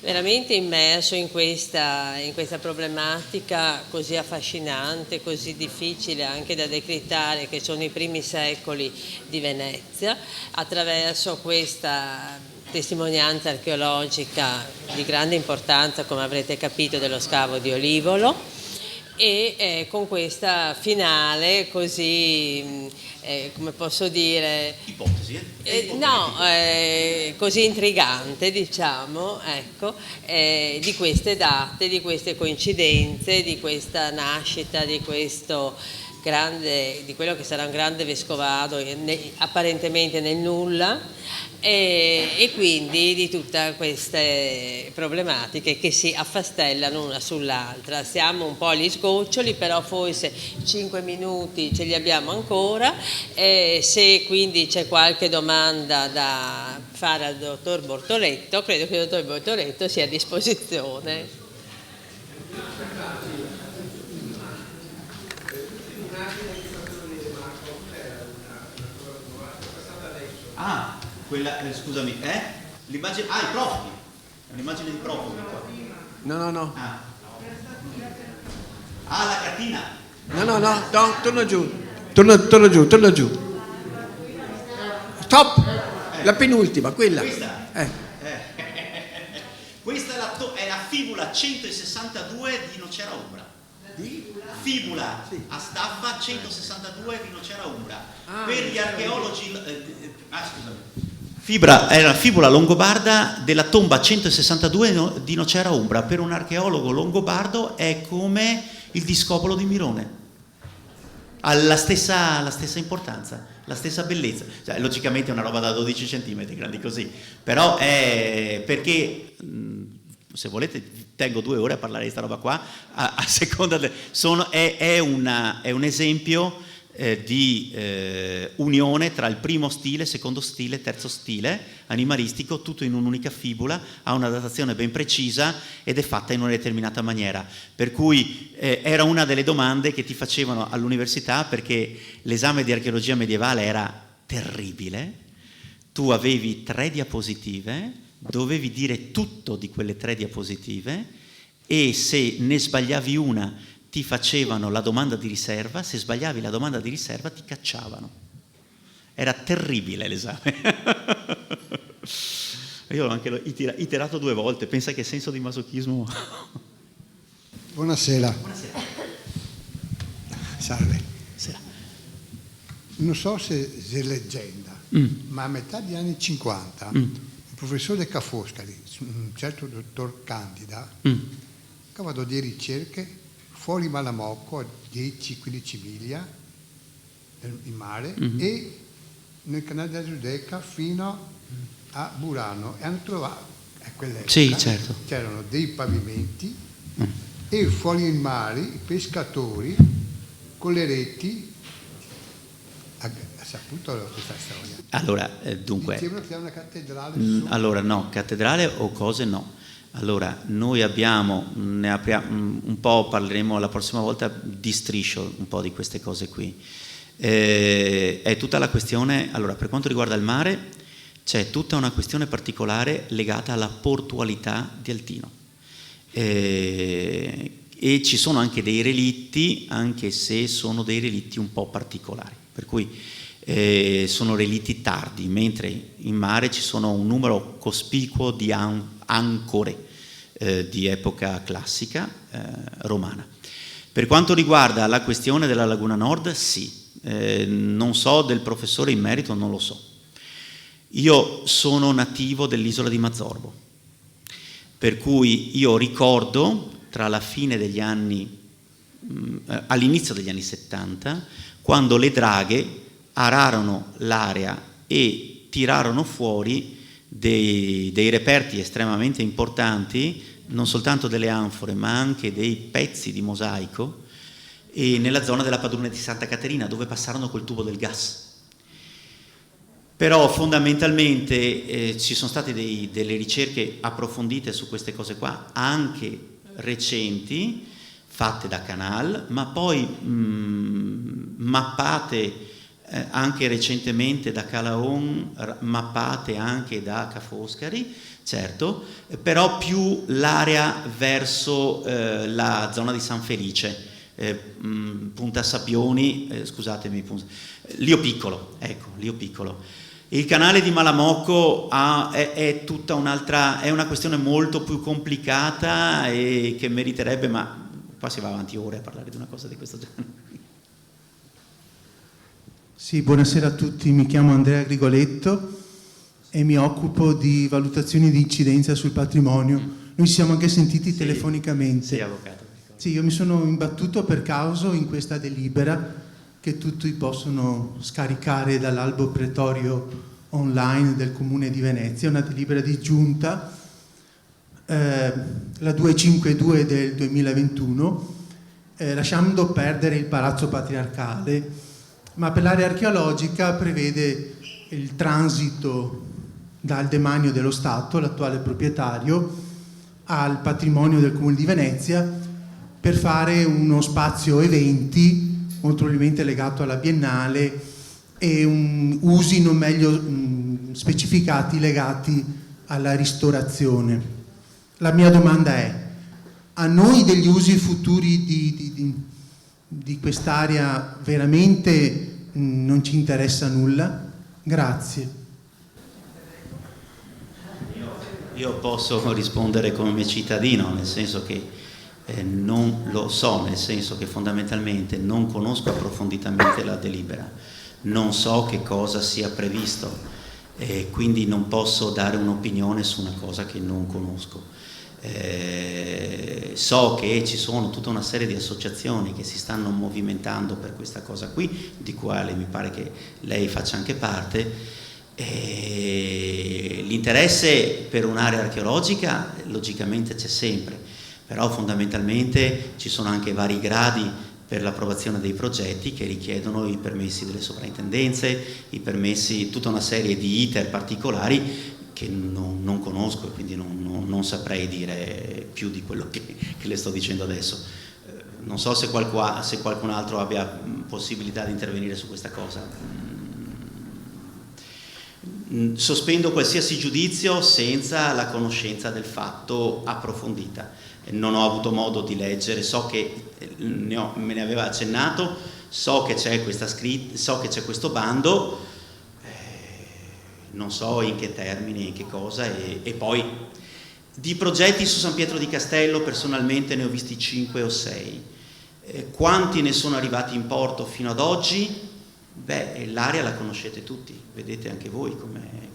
veramente immerso in questa problematica così affascinante, così difficile anche da decrittare, che sono i primi secoli di Venezia, attraverso questa testimonianza archeologica di grande importanza, come avrete capito, dello scavo di Olivolo, e con questa finale così, come posso dire, ipotesi, così intrigante, diciamo, ecco, di queste date, di queste coincidenze, di questa nascita, di quello che sarà un grande vescovado apparentemente nel nulla, e quindi di tutte queste problematiche che si affastellano una sull'altra. Siamo un po' agli sgoccioli, però forse 5 minuti ce li abbiamo ancora, se quindi c'è qualche domanda da fare al dottor Bortoletto, credo che il dottor Bortoletto sia a disposizione. Ah, quella, scusami, l'immagine, i profughi, è un'immagine di profughi qua. No. La cartina. No, torna giù. Torna giù. Stop! La penultima, quella. Questa? Questa è la fibula 162 di Nocera Umbra. Fibula a staffa 162 di Nocera Umbra. Per gli archeologi scusami. È la fibula longobarda della tomba 162 di Nocera Umbra. Per un archeologo longobardo è come il discopolo di Mirone. Ha la stessa importanza, la stessa bellezza. Cioè, logicamente è una roba da 12 centimetri, grandi così, però è perché, se volete, tengo 2 ore a parlare di sta roba qua, a seconda è un esempio di unione tra il primo stile, secondo stile, terzo stile animalistico, tutto in un'unica fibula, ha una datazione ben precisa ed è fatta in una determinata maniera, per cui era una delle domande che ti facevano all'università, perché l'esame di archeologia medievale era terribile. Tu avevi 3 diapositive, dovevi dire tutto di quelle 3 diapositive e se ne sbagliavi una ti facevano la domanda di riserva, se sbagliavi la domanda di riserva ti cacciavano. Era terribile l'esame. Io l'ho anche iterato 2 volte, pensa che senso di masochismo. Buonasera. Salve. Sera. Non so se è leggenda, ma a metà degli anni 50 il professore Ca' Foscari, un certo dottor Candida, ha fatto delle ricerche fuori Malamocco a 10-15 miglia in mare e nel canale della Giudecca fino a Burano, e hanno trovato a quell'epoca certo. C'erano dei pavimenti e fuori in mare i pescatori con le reti ha saputo questa storia. Allora, dunque, dicevano che era una cattedrale allora no, cattedrale o cose no. Allora, noi abbiamo, ne apriamo un po', parleremo la prossima volta di striscio un po' di queste cose qui. È tutta la questione, allora, per quanto riguarda il mare, c'è tutta una questione particolare legata alla portualità di Altino. E ci sono anche dei relitti, anche se sono dei relitti un po' particolari, per cui sono relitti tardi, mentre in mare ci sono un numero cospicuo di ancore di epoca classica romana. Per quanto riguarda la questione della Laguna Nord, sì, non so del professore in merito, non lo so. Io sono nativo dell'isola di Mazzorbo, per cui io ricordo tra la fine degli anni, all'inizio degli anni 70, quando le draghe ararono l'area e tirarono fuori dei reperti estremamente importanti, non soltanto delle anfore ma anche dei pezzi di mosaico, e nella zona della Padrone di Santa Caterina, dove passarono col tubo del gas. Però fondamentalmente ci sono state delle ricerche approfondite su queste cose qua, anche recenti, fatte da Canal, ma poi mappate anche recentemente da Calaon, mappate anche da Ca' Foscari, certo, però più l'area verso la zona di San Felice, Punta Sapioni, scusatemi, Lio Piccolo, ecco, Lio Piccolo. Il canale di Malamocco è tutta un'altra, è una questione molto più complicata e che meriterebbe, ma qua si va avanti ore a parlare di una cosa di questo genere. Sì, buonasera a tutti, mi chiamo Andrea Grigoletto e mi occupo di valutazioni di incidenza sul patrimonio. Noi ci siamo anche sentiti telefonicamente. Sì, avvocato. Sì, io mi sono imbattuto per caso in questa delibera che tutti possono scaricare dall'albo pretorio online del Comune di Venezia, una delibera di giunta, la 252 del 2021, lasciando perdere il Palazzo Patriarcale, ma per l'area archeologica prevede il transito dal demanio dello Stato, l'attuale proprietario, al patrimonio del Comune di Venezia per fare uno spazio eventi, molto probabilmente legato alla Biennale, e usi non meglio specificati legati alla ristorazione. La mia domanda è: a noi degli usi futuri di quest'area veramente non ci interessa nulla? Grazie. Io posso rispondere come cittadino, nel senso che non lo so, nel senso che fondamentalmente non conosco approfonditamente la delibera, non so che cosa sia previsto e quindi non posso dare un'opinione su una cosa che non conosco. So che ci sono tutta una serie di associazioni che si stanno movimentando per questa cosa qui, di quale mi pare che lei faccia anche parte. L'interesse per un'area archeologica logicamente c'è sempre, però fondamentalmente ci sono anche vari gradi per l'approvazione dei progetti che richiedono i permessi delle sovrintendenze, i permessi, tutta una serie di iter particolari che non conosco e quindi non saprei dire più di quello che le sto dicendo adesso. Non so se qualcun altro abbia possibilità di intervenire su questa cosa. Sospendo qualsiasi giudizio senza la conoscenza del fatto approfondita. Non ho avuto modo di leggere, so che me ne aveva accennato, so che c'è so che c'è questo bando, non so in che termini, in che cosa, e poi di progetti su San Pietro di Castello personalmente ne ho visti 5 o 6. Quanti ne sono arrivati in porto fino ad oggi? Beh, l'area la conoscete tutti, vedete anche voi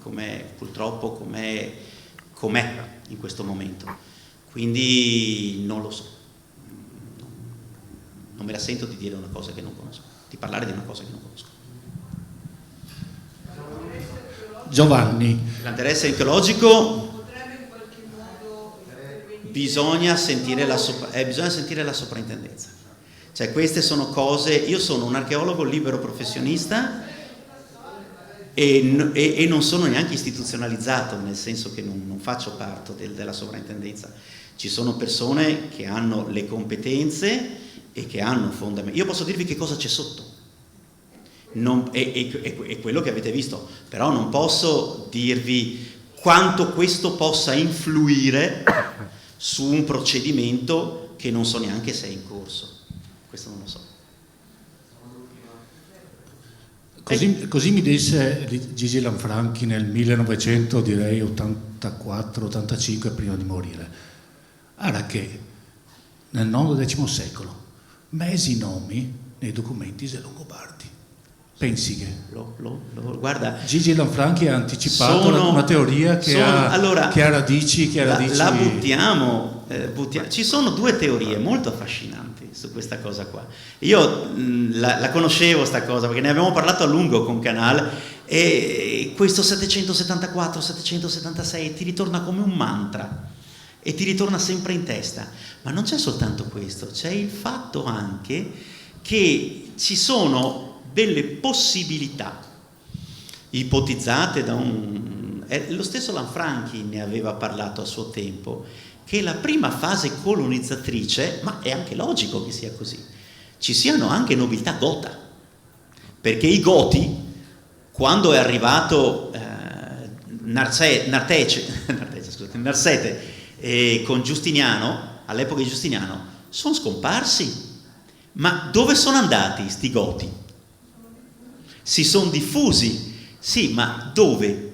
com'è purtroppo com'è in questo momento, quindi non lo so, non me la sento di dire una cosa che non conosco, di parlare di una cosa che non conosco. Giovanni. L'interesse archeologico bisogna sentire la soprintendenza. Cioè queste sono cose, io sono un archeologo libero professionista e non sono neanche istituzionalizzato, nel senso che non faccio parte della sovrintendenza. Ci sono persone che hanno le competenze e che hanno fondamenti. Io posso dirvi che cosa c'è sotto, è quello che avete visto, però non posso dirvi quanto questo possa influire su un procedimento che non so neanche se è in corso. Questo non lo so. Così mi disse Gigi Lanfranchi nel 1900, direi 84-85, prima di morire. Era che nel IX secolo mesi nomi nei documenti dei Longobardi. Pensi che guarda, Gigi Lanfranchi ha anticipato una teoria che ha radici. La buttiamo. Ci sono 2 teorie molto affascinanti su questa cosa qua. Io la conoscevo sta cosa perché ne abbiamo parlato a lungo con Canal, e questo 774, 776 ti ritorna come un mantra e ti ritorna sempre in testa. Ma non c'è soltanto questo, c'è il fatto anche che ci sono delle possibilità ipotizzate da lo stesso Lanfranchi ne aveva parlato a suo tempo, che la prima fase colonizzatrice, ma è anche logico che sia così, ci siano anche nobiltà gota, perché i Goti, quando è arrivato Narsete con Giustiniano, all'epoca di Giustiniano, sono scomparsi. Ma dove sono andati sti Goti? Si sono diffusi, sì, ma dove?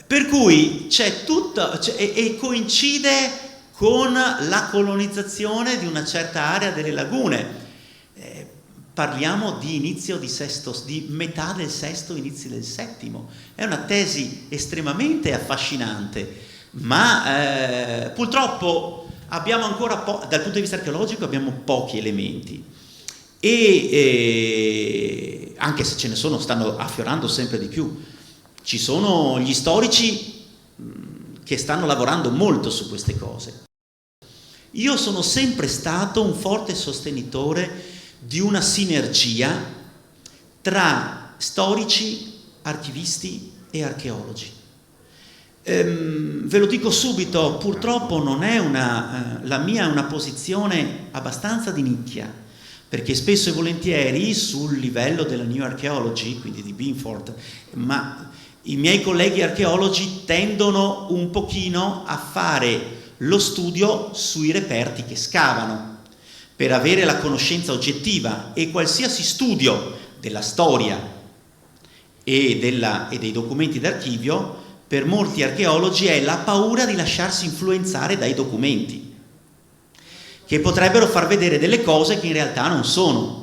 Per cui c'è tutto, e coincide con la colonizzazione di una certa area delle lagune. Parliamo di inizio di metà del VI, inizio del VII. È una tesi estremamente affascinante, ma purtroppo abbiamo ancora dal punto di vista archeologico abbiamo pochi elementi. E anche se ce ne stanno affiorando sempre di più. Ci sono gli storici che stanno lavorando molto su queste cose. Io sono sempre stato un forte sostenitore di una sinergia tra storici, archivisti e archeologi. Ve lo dico subito, purtroppo non è la mia è una posizione abbastanza di nicchia, perché spesso e volentieri sul livello della New Archaeology, quindi di Binford, ma i miei colleghi archeologi tendono un pochino a fare lo studio sui reperti che scavano, per avere la conoscenza oggettiva, e qualsiasi studio della storia e dei documenti d'archivio per molti archeologi è la paura di lasciarsi influenzare dai documenti, che potrebbero far vedere delle cose che in realtà non sono.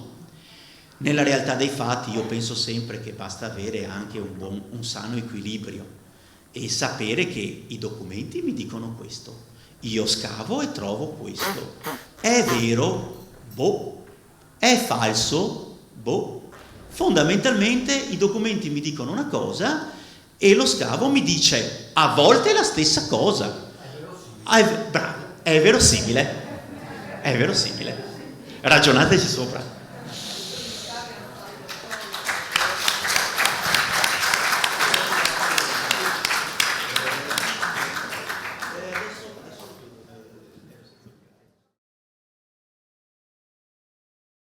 Nella realtà dei fatti io penso sempre che basta avere anche un sano equilibrio e sapere che i documenti mi dicono questo, io scavo e trovo questo, è vero? Boh. È falso? Boh. Fondamentalmente i documenti mi dicono una cosa e lo scavo mi dice a volte la stessa cosa. Bravo, è verosimile. È verosimile. Ragionateci sopra.